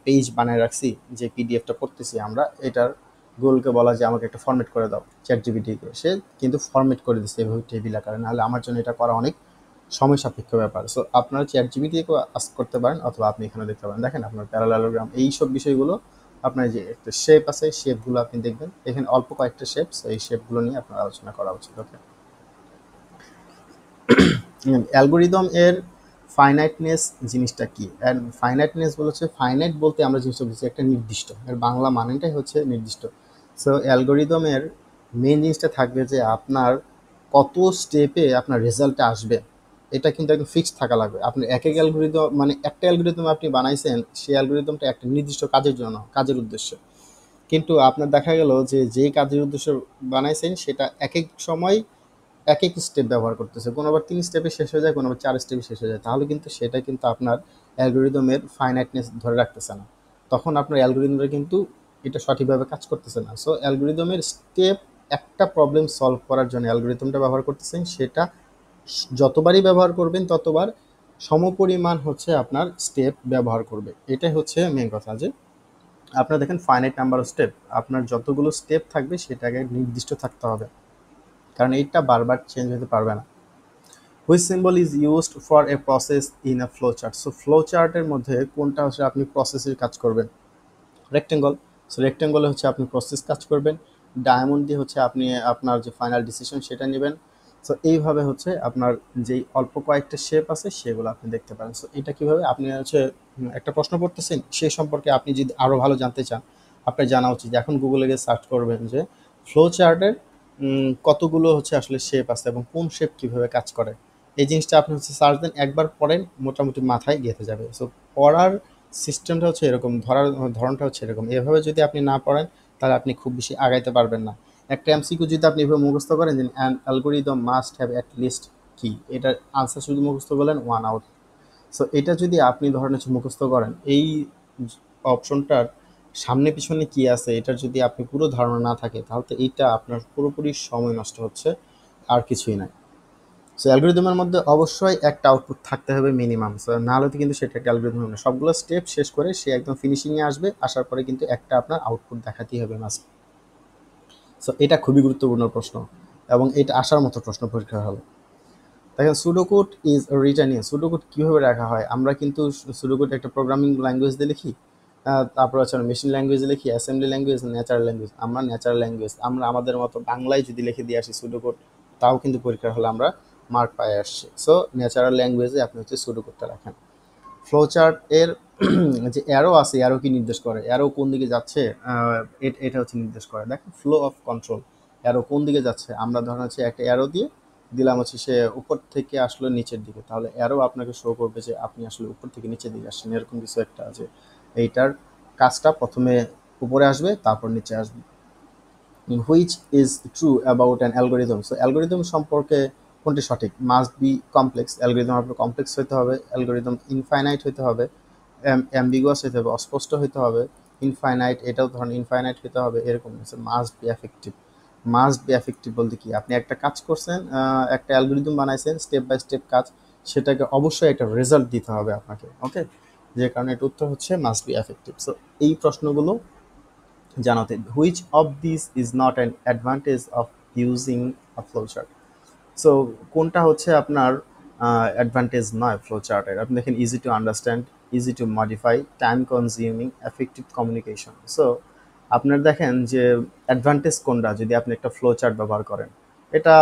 [SPEAKER 1] পেজ বানায় রাখছি, যে পিডিএফটা পড়তেছি আমরা, এটার গুগলকে বলা যে আমাকে একটা ফরম্যাট করে দাও, চ্যাট জিপিটিকে সে কিন্তু ফরম্যাট করে দিচ্ছে এভাবে টেবিল আকারে, নাহলে আমার জন্য এটা করা অনেক সময় সাপেক্ষ ব্যাপার। সো আপনারা চ্যাট জিপিটিকেও আস্ক করতে পারেন, অথবা আপনি এখানে দেখতে পারেন, দেখেন আপনার প্যারালালোগ্রাম এইসব বিষয়গুলো, আপনার যে একটা শেপ আছে, শেপগুলো আপনি দেখবেন এখানে অল্প কয়েকটা শেপস, এই শেপগুলো নিয়ে আপনার আলোচনা করা উচিত। ওকে, অ্যালগোরিদম এর ফাইনাইটনেস জিনিসটা কি? অ্যান্ড ফাইনাইটনেস বলছে, ফাইনাইট বলতে আমরা জিনিসটা বুঝছি একটা নির্দিষ্ট, এর বাংলা মানেটাই হচ্ছে নির্দিষ্ট। সো অ্যালগোরিদমের মেন জিনিসটা থাকবে যে আপনার কত স্টেপে আপনার রেজাল্টটা আসবে, এটা কিন্তু একদম ফিক্সড থাকা লাগবে। আপনি এক এক অ্যালগোরিদম, মানে একটা অ্যালগোরিদম আপনি বানাইছেন, সেই অ্যালগোরিদমটা একটা নির্দিষ্ট কাজের জন্য, কাজের উদ্দেশ্যে, কিন্তু আপনার দেখা গেল যে যেই কাজের উদ্দেশ্যে বানাইছেন সেটা এক এক সময় এক এক স্টেপ ব্যবহার করতেছে, কোনো আবার 3 স্টেপে শেষ হয়ে যায়, কোনো আবার 4 স্টেপে শেষ হয়ে যায়, তাহলে কিন্তু সেটা কিন্তু আপনার অ্যালগোরিদমের ফাইনাইটনেস ধরে রাখতেছে না। তখন আপনার অ্যালগোরিদমটা কিন্তু এটা সঠিকভাবে কাজ করতেছে না। সো অ্যালগোরিদমের স্টেপ, একটা প্রবলেম সলভ করার জন্য অ্যালগোরিদমটা ব্যবহার করতেছেন, সেটা যতবারই ব্যবহার করবেন ততবার সমপরিমাণ হচ্ছে আপনার স্টেপ ব্যবহার করবে। এটাই হচ্ছে মেন কথা, যে আপনার দেখেন ফাইনাইট নাম্বার অফ স্টেপ, আপনার যতগুলো স্টেপ থাকবে সেটাকে নির্দিষ্ট থাকতে হবে, কারণ এইটা বারবার চেঞ্জ হতে পারবে না। Which symbol is used for a process in a flow chart? So flow চার্টের মধ্যে কোনটা হচ্ছে আপনি প্রসেসের কাজ করবেন? রেক্টেঙ্গল। সো রেক্টেঙ্গলে হচ্ছে আপনি প্রসেস কাজ করবেন, ডায়মন্ড দিয়ে হচ্ছে আপনি আপনার যে ফাইনাল ডিসিশন সেটা নেবেন। সো এইভাবে হচ্ছে আপনার যেই অল্প কয়েকটা শেপ আছে সেগুলো আপনি দেখতে পারেন। সো এটা কীভাবে আপনি হচ্ছে একটা প্রশ্ন করতেছেন, সেই সম্পর্কে আপনি যদি আরও ভালো জানতে চান, আপনার জানা উচিত যে এখন গুগলে গিয়ে সার্চ করবেন যে ফ্লো চার্টের কতগুলো হচ্ছে আসলে শেপ আছে এবং কোন শেপ কীভাবে কাজ করে। এই জিনিসটা আপনি হচ্ছে সার্চ দেন, একবার পড়েন, মোটামুটি মাথায় গেঁথে যাবে। সো পড়ার সিস্টেমটা হচ্ছে এরকম, ধরার ধরনটা হচ্ছে এরকম। এভাবে যদি আপনি না পড়েন, তাহলে আপনি খুব বেশি আগাইতে পারবেন না। একটা এমসিকিউ যদি আপনি এভাবে মুখস্থ করেন যে an algorithm must have at least কি, এটার আনসার শুধু মুখস্থ করলেন 1 আউট। সো এটা যদি আপনি ধরেন হচ্ছে মুখস্থ করেন, এই অপশনটার সামনে পিছনে কি আছে এটার যদি আপনি পুরো ধারণা না থাকে, তাহলে তো এইটা আপনার পুরোপুরি সময় নষ্ট হচ্ছে, আর কিছুই নাই। সো অ্যালগোরিদমের মধ্যে অবশ্যই একটা আউটপুট থাকতে হবে মিনিমাম, সো না হলে কিন্তু সেটা একটা অ্যালগোরিদম হবে না। সবগুলো স্টেপ শেষ করে সে একদম ফিনিশিংয়ে আসবে, আসার পরে কিন্তু একটা আপনার আউটপুট দেখাতেই হবে মাস্ট। সো এটা খুবই গুরুত্বপূর্ণ প্রশ্ন, এবং এটা আসার মতো প্রশ্ন পরীক্ষার হলে। দেখেন pseudocode is written in, pseudocode কীভাবে রাখা হয়? আমরা কিন্তু সুডোকোড একটা প্রোগ্রামিং ল্যাঙ্গুয়েজ দিয়ে লিখি, তারপর হচ্ছে মেশিন ল্যাঙ্গুয়েজে লিখি, অ্যাসেম্বলি ল্যাঙ্গুয়েজ, ন্যাচারাল ল্যাঙ্গুয়েজ। আমরা ন্যাচারাল ল্যাঙ্গুয়েজ আমরা আমাদের মতো বাংলায় যদি লিখে দিয়ে আসি সুডোকোড, তাও কিন্তু পরীক্ষার হলে আমরা মার্ক পাই আসছি। সো ন্যাচারাল ল্যাঙ্গুয়েজে আপনি হচ্ছে সুডোকোডটা রাখেন। ফ্লো চার্ট এর যে অ্যারো আছে, অ্যারো কি নির্দেশ করে? অ্যারো কোন দিকে যাচ্ছে, এটা হচ্ছে নির্দেশ করে। দেখেন ফ্লো অফ কন্ট্রোল, অ্যারো কোন দিকে যাচ্ছে, আমরা ধরেন হচ্ছে একটা অ্যারো দিয়ে দিলাম হচ্ছে সে উপর থেকে আসলো নিচের দিকে, তাহলে অ্যারো আপনাকে শো করবে যে আপনি আসলে উপর থেকে নিচের দিকে আসছেন, এরকম কিছু একটা আছে। এইটার কাজটা প্রথমে উপরে আসবে, তারপর নিচে আসবে। Which is true about an algorithm? So algorithm সম্পর্কে কোনটি সঠিক? মাস্ট বি কমপ্লেক্স, অ্যালগোরিদম আপনার কমপ্লেক্স হতে হবে, অ্যালগোরিদম ইনফাইনাইট হতে হবে, অ্যাম্বিগুয়াস হতে হবে, অস্পষ্ট হতে হবে, ইনফাইনাইট এটাও ধরেন ইনফাইনাইট হতে হবে, এরকম হচ্ছে। Must be effective, must be effective বলতে কি, আপনি একটা কাজ করছেন, একটা অ্যালগোরিদম বানাইছেন, স্টেপ বাই স্টেপ কাজ, সেটাকে অবশ্যই একটা রেজাল্ট দিতে হবে আপনাকে। ওকে, যে কারণে এটা উত্তর হচ্ছে মাস্ট বি এফেক্টিভ। সো এই প্রশ্নগুলো জানাতে, which of this is not an advantage of using a flow chart? So কোনটা হচ্ছে আপনার অ্যাডভান্টেজ নয় ফ্লো চার্টের? আপনি দেখেন easy to understand, easy to modify, time consuming, effective communication. So আপনার দেখেন যে অ্যাডভান্টেজ কোনটা যদি আপনি একটা ফ্লো চার্ট ব্যবহার করেন, এটা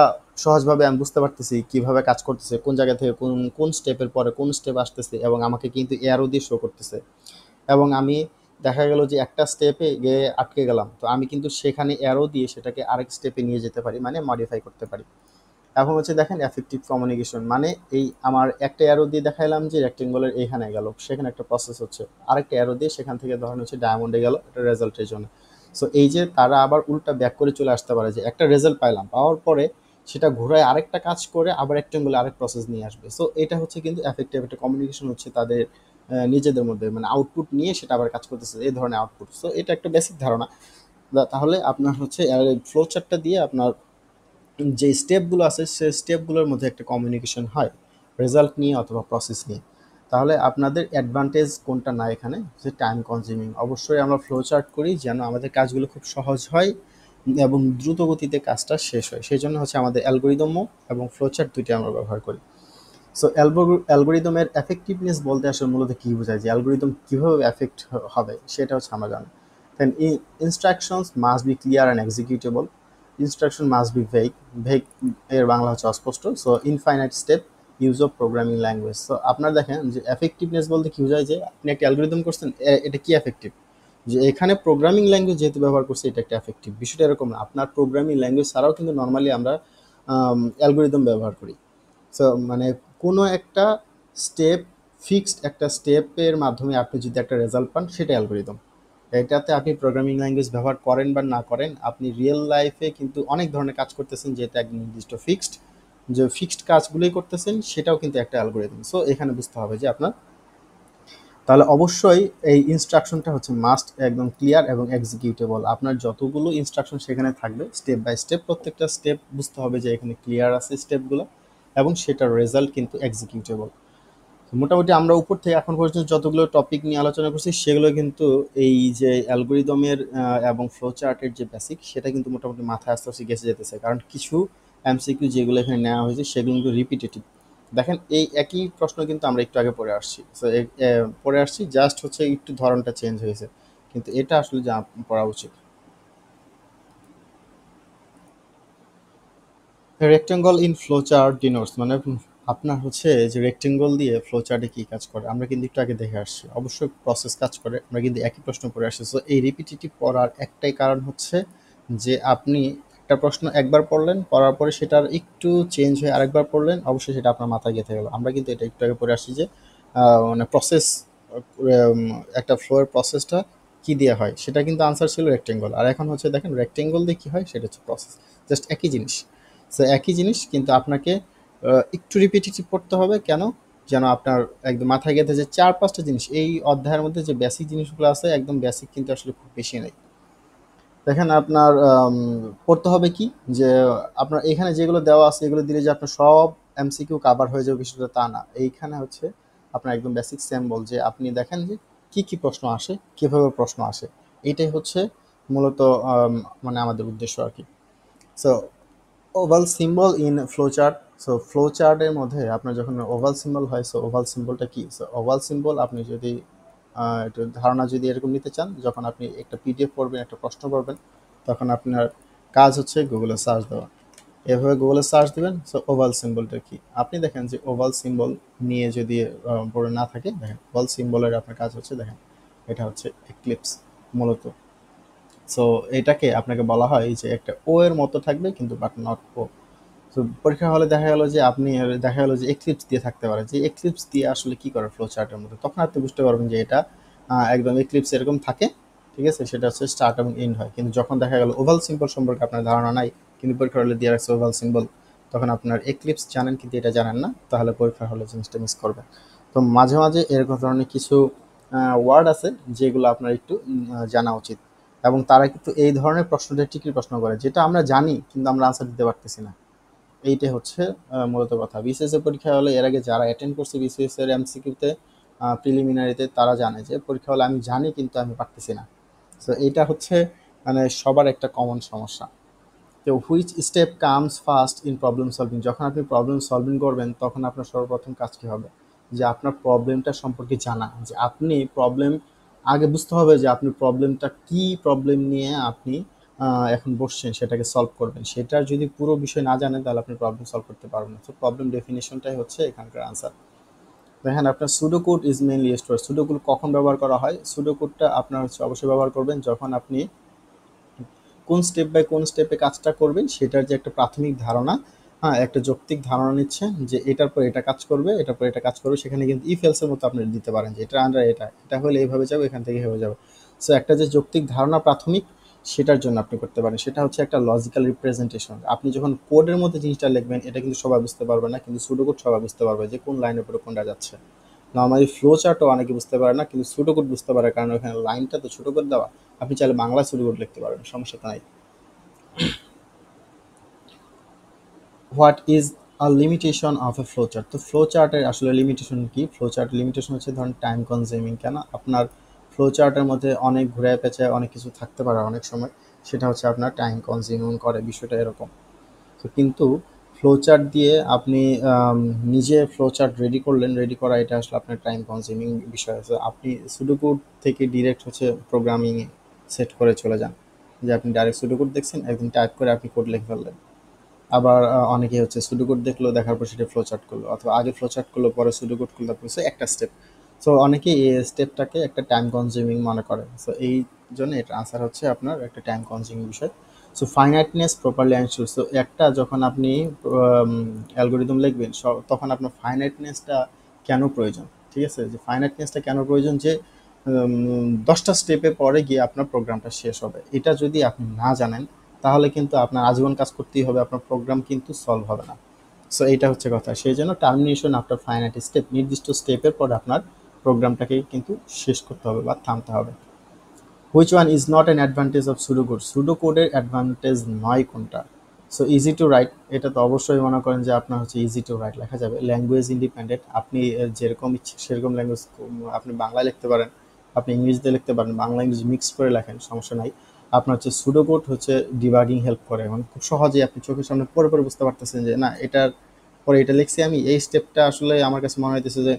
[SPEAKER 1] সহজভাবে আমি বুঝতে পারতেছি কীভাবে কাজ করতেছে, কোন জায়গা থেকে কোন কোন স্টেপের পরে কোন স্টেপ আসতেছে, এবং আমাকে কিন্তু এয়ারও দিয়ে শো করতেছে, এবং আমি দেখা গেল যে একটা স্টেপে গিয়ে আটকে গেলাম, তো আমি কিন্তু সেখানে অ্যারো দিয়ে সেটাকে আরেক স্টেপে নিয়ে যেতে পারি, মানে মডিফাই করতে পারি। এখন হচ্ছে দেখেন এফেক্টিভ কমিউনিকেশন, মানে এই আমার একটা অ্যারো দিয়ে দেখাইলাম যে রেক্টেঙ্গলের এইখানে গেল, সেখানে একটা প্রসেস হচ্ছে, আরেকটা অ্যারো দিয়ে সেখান থেকে ধরেন হচ্ছে ডায়মন্ডে গেল, এটা রেজাল্টের জন্য। সো এই যে তারা আবার উল্টা ব্যাক করে চলে আসতে পারে, যে একটা রেজাল্ট পাইলাম, পাওয়ার পরে সেটা ঘোরায় আরেকটা কাজ করে আবার রেক্টেঙ্গলে আরেক প্রসেস নিয়ে আসবে। সো এটা হচ্ছে কিন্তু এফেক্টিভ একটা কমিউনিকেশন হচ্ছে তাদের নিজেদের মধ্যে মানে আউটপুট নিয়ে সেটা আবার কাজ করতেছে, এই ধরনের আউটপুট। সো এটা একটা বেসিক ধারণা। তাহলে আপনার হচ্ছে ফ্লো চার্টটা দিয়ে আপনার যে স্টেপগুলো আছে সেই স্টেপগুলোর মধ্যে একটা কমিউনিকেশন হয় রেজাল্ট নিয়ে অথবা প্রসেস নিয়ে। তাহলে আপনাদের অ্যাডভান্টেজ কোনটা না এখানে, যে টাইম কনজিউমিং। অবশ্যই আমরা ফ্লো চার্ট করি যেন আমাদের কাজগুলো খুব সহজ হয় এবং দ্রুত গতিতে কাজটা শেষ হয়, সেই জন্য হচ্ছে আমাদের অ্যালগোরিদমও এবং ফ্লো চার্ট দুইটি আমরা ব্যবহার করি। সো অ্যালগোরিদমের এফেক্টিভনেস বলতে আসলে মূলত কী বোঝায়, যে অ্যালগোরিদম কীভাবে এফেক্ট হবে সেটা হচ্ছে আমরা জানি। Then instructions must be clear and executable. Instruction must be vague, vague এর বাংলা হচ্ছে অস্পষ্ট। So infinite step, use of programming language. So আপনার দেখেন যে এফেক্টিভনেস বলতে কী বোঝায়, যে আপনি একটা অ্যালগোরিদম করছেন, এটা কি এফেক্টিভ, যে এখানে প্রোগ্রামিং ল্যাঙ্গুয়েজ যেহেতু ব্যবহার করছে এটা একটা এফেক্টিভ। বিষয়টা এরকম না, আপনার প্রোগ্রামিং ল্যাঙ্গুয়েজ ছাড়াও কিন্তু নর্মালি আমরা অ্যালগোরিদম ব্যবহার করি। সো মানে কোনো একটা স্টেপ, ফিক্সড একটা স্টেপের মাধ্যমে আপনি যদি একটা রেজাল্ট পান সেটা অ্যালগোরিদম। এটাতে আপনি প্রোগ্রামিং ল্যাঙ্গুয়েজ ব্যবহার করেন বা না করেন, আপনি রিয়েল লাইফে কিন্তু অনেক ধরনের কাজ করতেছেন যেটা একদম নির্দিষ্ট ফিক্সড, যে ফিক্সড কাজগুলোই করতেছেন সেটাও কিন্তু একটা অ্যালগোরিদম। সো এখানে বুঝতে হবে যে আপনার, তাহলে অবশ্যই এই ইনস্ট্রাকশনটা হচ্ছে মাস্ট একদম ক্লিয়ার এবং এক্সিকিউটেবল। আপনার যতগুলো ইনস্ট্রাকশন সেখানে থাকবে স্টেপ বাই স্টেপ, প্রত্যেকটা স্টেপ বুঝতে হবে যে এখানে ক্লিয়ার আছে স্টেপগুলো এবং সেটার রেজাল্ট কিন্তু এক্সিকিউটেবল। মোটামুটি আমরা উপর থেকে এখন পর্যন্ত যতগুলো টপিক নিয়ে আলোচনা করছি সেগুলো কিন্তু এই যে অ্যালগোরিদমের এবং ফ্লো চার্টের যে বেসিক সেটা কিন্তু মোটামুটি মাথায় আস্তে আস্তে গেছে যেতেছে, কারণ কিছু এমসিকিউ যেগুলো এখানে নেওয়া হয়েছে সেগুলো কিন্তু রিপিটেটিভ। দেখেন এই একই প্রশ্ন কিন্তু আমরা একটু আগে পড়ে আসছি, তো পড়ে আসছি, জাস্ট হচ্ছে একটু ধরনটা চেঞ্জ হয়েছে, কিন্তু এটা আসলে যা পড়া উচিত। Rectangle in flow chart denotes মানে আপনার হচ্ছে যে রেক্টেঙ্গল দিয়ে ফ্লো চার্টে কী কাজ করে আমরা কিন্তু একটু আগে দেখে আসছি, অবশ্যই প্রসেস কাজ করে, আমরা কিন্তু একই প্রশ্ন পড়ে আসছি। সো এই রিপিটিটিভ পড়ার একটাই কারণ হচ্ছে যে আপনি একটা প্রশ্ন একবার পড়লেন, পড়ার পরে সেটার একটু চেঞ্জ হয়ে আরেকবার পড়লেন, অবশ্যই সেটা আপনার মাথায় গেঁথে গেল। আমরা কিন্তু এটা একটু আগে পড়ে আসছি যে মানে প্রসেস, একটা ফ্লোয়ের প্রসেসটা কী দিয়ে হয় সেটা কিন্তু আনসার ছিল রেক্টেঙ্গল, আর এখন হচ্ছে দেখেন রেক্টেঙ্গল দিয়ে কী হয় সেটা হচ্ছে প্রসেস, জাস্ট একই জিনিস। সো একই জিনিস কিন্তু আপনাকে একটু রিপিটিটিভ পড়তে হবে, কেন, যেন আপনার একদম মাথায় গেঁথে যে 4-5টা জিনিস এই অধ্যায়ের মধ্যে যে বেসিক জিনিসগুলো আছে একদম বেসিক কিন্তু আসলে খুব বেশি নেই। দেখেন আপনার পড়তে হবে কি, যে আপনার এখানে যেগুলো দেওয়া আছে এগুলো দিলে যে আপনার সব এমসিকিউ কাভার হয়ে যাবে বিষয়টা তা না। এইখানে হচ্ছে আপনার একদম বেসিক স্যাম্পল, যে আপনি দেখেন যে কি কি প্রশ্ন আসে, কিভাবে প্রশ্ন আসে, এইটাই হচ্ছে মূলত মানে আমাদের উদ্দেশ্য আর কি। So oval symbol in flow chart. So flow চার্টের মধ্যে আপনার যখন ওভাল সিম্বল হয়, সো ওভাল সিম্বলটা কি, সো ওভাল সিম্বল আপনি যদি একটু ধারণা যদি এরকম নিতে চান, যখন আপনি একটা পিডিএফ পড়বেন, একটা প্রশ্ন পড়বেন, তখন আপনার কাজ হচ্ছে গুগলে সার্চ দেওয়া, এভাবে গুগলে সার্চ দেবেন। সো ওভাল সিম্বলটা কি, আপনি দেখেন যে ওভাল সিম্বল নিয়ে যদি পড়ে না থাকে, দেখেন ওভাল সিম্বলের আপনার কাজ হচ্ছে, দেখেন এটা হচ্ছে এক্লিপস মূলত। সো এটাকে আপনাকে বলা হয় যে একটা ও এর মতো থাকবে কিন্তু বাট নট ও। তো পরীক্ষা হলে দেখা গেল যে আপনি, দেখা গেল যে এক্লিপস দিয়ে থাকতে পারে, যে এক্লিপস দিয়ে আসলে কি করে ফ্লো চার্টের মধ্যে, তখন আপনি বুঝতে পারবেন যে এটা একদম এক্লিপস এরকম থাকে, ঠিক আছে, সেটা হচ্ছে স্টার্ট এবং এন্ড হয়। কিন্তু যখন দেখা গেল ওভাল সিম্বল সম্পর্কে আপনার ধারণা নাই, কিন্তু পরীক্ষা হলে দিয়ে রাখছে ওভাল সিম্বল, তখন আপনার এক্লিপস জানেন কিন্তু এটা জানেন না, তাহলে পরীক্ষা হলে জিনিসটা মিস করবেন। তো মাঝে মাঝে এরকম ধরনের কিছু ওয়ার্ড আছে যেগুলো আপনার একটু জানা উচিত, এবং তারা কিন্তু এই ধরনের প্রশ্নটা ঠিকই প্রশ্ন করে যেটা আমরা জানি কিন্তু আমরা আনসার দিতে পারতেছি না। এইটাই হচ্ছে মূলত কথা। বিসিএস এর পরীক্ষা হলে এর আগে যারা অ্যাটেন্ড করছে বিসিএস এর এমসিকিউতে, প্রিলিমিনারিতে, তারা জানে যে পরীক্ষা হলে আমি জানি কিন্তু আমি পারতেছি না। সো এইটা হচ্ছে মানে সবার একটা কমন সমস্যা। তো which step comes first in problem solving, যখন আপনি প্রবলেম সলভিং করবেন তখন আপনার সর্বপ্রথম কাজ কী হবে, যে আপনার প্রবলেমটা সম্পর্কে জানা, যে আপনি প্রবলেম আগে বুঝতে হবে যে আপনি প্রবলেমটা কী, প্রবলেম নিয়ে আপনি এখন বসছেন সেটাকে সলভ করবেন, সেটার যদি পুরো বিষয় না জানেন তাহলে আপনি প্রবলেম সলভ করতে পারবেন না। তো প্রবলেম ডেফিনেশনটাই হচ্ছে এখানকার আনসার। দেখেন আপনার pseudocode is mainly store, pseudocode কখন ব্যবহার করা হয়, সুডোকোডটা আপনার হচ্ছে অবশ্যই ব্যবহার করবেন যখন আপনি কোন স্টেপ বাই কোন স্টেপে কাজটা করবেন সেটার যে একটা প্রাথমিক ধারণা, হ্যাঁ একটা যৌক্তিক ধারণা নিচ্ছেন যে এটার পর এটা কাজ করবে, এটার পর এটা কাজ করবে, সেখানে কিন্তু ইফ এলসের মতো আপনি দিতে পারেন যে এটা আন্ডার এটা, এটা হলে এইভাবে যাবে, এখান থেকে হয়ে যাবে। সো একটা যে যৌক্তিক ধারণা প্রাথমিক, সেটার জন্য আপনি করতে পারেন, সেটা হচ্ছে একটা লজিক্যাল রিপ্রেজেন্টেশন। আপনি যখন কোডের মধ্যে জিনিসটা লিখবেন এটা কিন্তু সবাই বুঝতে পারবে না, কিন্তু সুডোকোড সবাই বুঝতে পারবে যে কোন লাইনের উপরে কোনটা যাচ্ছে। নর্মালি ফ্লো চার্টও অনেকে বুঝতে পারে না, কিন্তু সুডোকোড বুঝতে পারে, কারণ ওখানে লাইনটা তো ছোট করে দেওয়া। আপনি চাইলে বাংলা সুডোকোড লিখতে পারবেন, সমস্যা তো নাই। What is a limitation of A flow chart? তো ফ্লো চার্টের আসলে লিমিটেশন কি? ফ্লো চার্টের লিমিটেশন হচ্ছে ধরুন টাইম কনজিউমিং। কেন? আপনার ফ্লো চার্টের মধ্যে অনেক ঘুরে পেঁচায় অনেক কিছু থাকতে পারে অনেক সময়, সেটা হচ্ছে আপনার টাইম কনজিউমিং করে, বিষয়টা এরকম। তো কিন্তু ফ্লো চার্ট দিয়ে আপনি নিজে ফ্লো চার্ট রেডি করলেন, রেডি করা এটা আসলে আপনার টাইম কনজিউমিং বিষয় আছে। আপনি সুডোকোড থেকে ডিরেক্ট হচ্ছে প্রোগ্রামিং সেট করে চলে যান, যে আপনি ডাইরেক্ট সুডোকোড দেখছেন, একদিন টাইপ করে আপনি কোড লিখে ফেললেন। আবার অনেকে হচ্ছে সুডোকোড দেখলো, দেখার পর সেটা ফ্লো চার্ট করলো, অথবা আগে ফ্লো চার্ট করলো পরে সুডোকোড করলো, তারপর হচ্ছে একটা স্টেপ। সো অনেকেই এই স্টেপটাকে একটা টাইম কনজিউমিং মনে করে। সো এই জন্য এটার আনসার হচ্ছে আপনার একটা টাইম কনজিউমিং বিষয়। So finiteness properly ensure. So একটা যখন আপনি অ্যালগোরিদম লিখবেন, তখন আপনার ফাইনাইটনেসটা কেন প্রয়োজন, ঠিক আছে? যে ফাইনাইটনেসটা কেন প্রয়োজন, যে 10টা স্টেপে পরে গিয়ে আপনার প্রোগ্রামটা শেষ হবে, এটা যদি আপনি না জানেন তাহলে কিন্তু আপনার আজীবন কাজ করতেই হবে, আপনার প্রোগ্রাম কিন্তু সলভ হবে না। সো এইটা হচ্ছে কথা। সেই জন্য টার্মিনেশন আফটার ফাইনাইট স্টেপ, নির্দিষ্ট স্টেপের পর আপনার প্রোগ্রামটাকে কিন্তু শেষ করতে হবে বা থামতে হবে। Which one is not an advantage of pseudocode? সুডোকোডের অ্যাডভান্টেজ নয় কোনটা? সো ইজি টু রাইট, এটা তো অবশ্যই মনে করেন যে আপনার হচ্ছে ইজি টু রাইট লেখা যাবে। ল্যাঙ্গুয়েজ ইন্ডিপেন্ডেন্ট, আপনি যেরকম ইচ্ছে সেরকম ল্যাঙ্গুয়েজ, আপনি বাংলায় লিখতে পারেন, আপনি ইংলিশতে লিখতে পারেন, বাংলা ইংলিশ মিক্স করে লেখেন, সমস্যা নাই। আপনার হচ্ছে সুডোকোড হচ্ছে ডিবাগিং হেল্প করে, মানে খুব সহজেই আপনি চোখের সামনে পরে পরে বুঝতে পারতেছেন যে না, এটার পরে এটা লিখছি আমি, এই স্টেপটা আসলে আমার কাছে মনে হইতেছে যে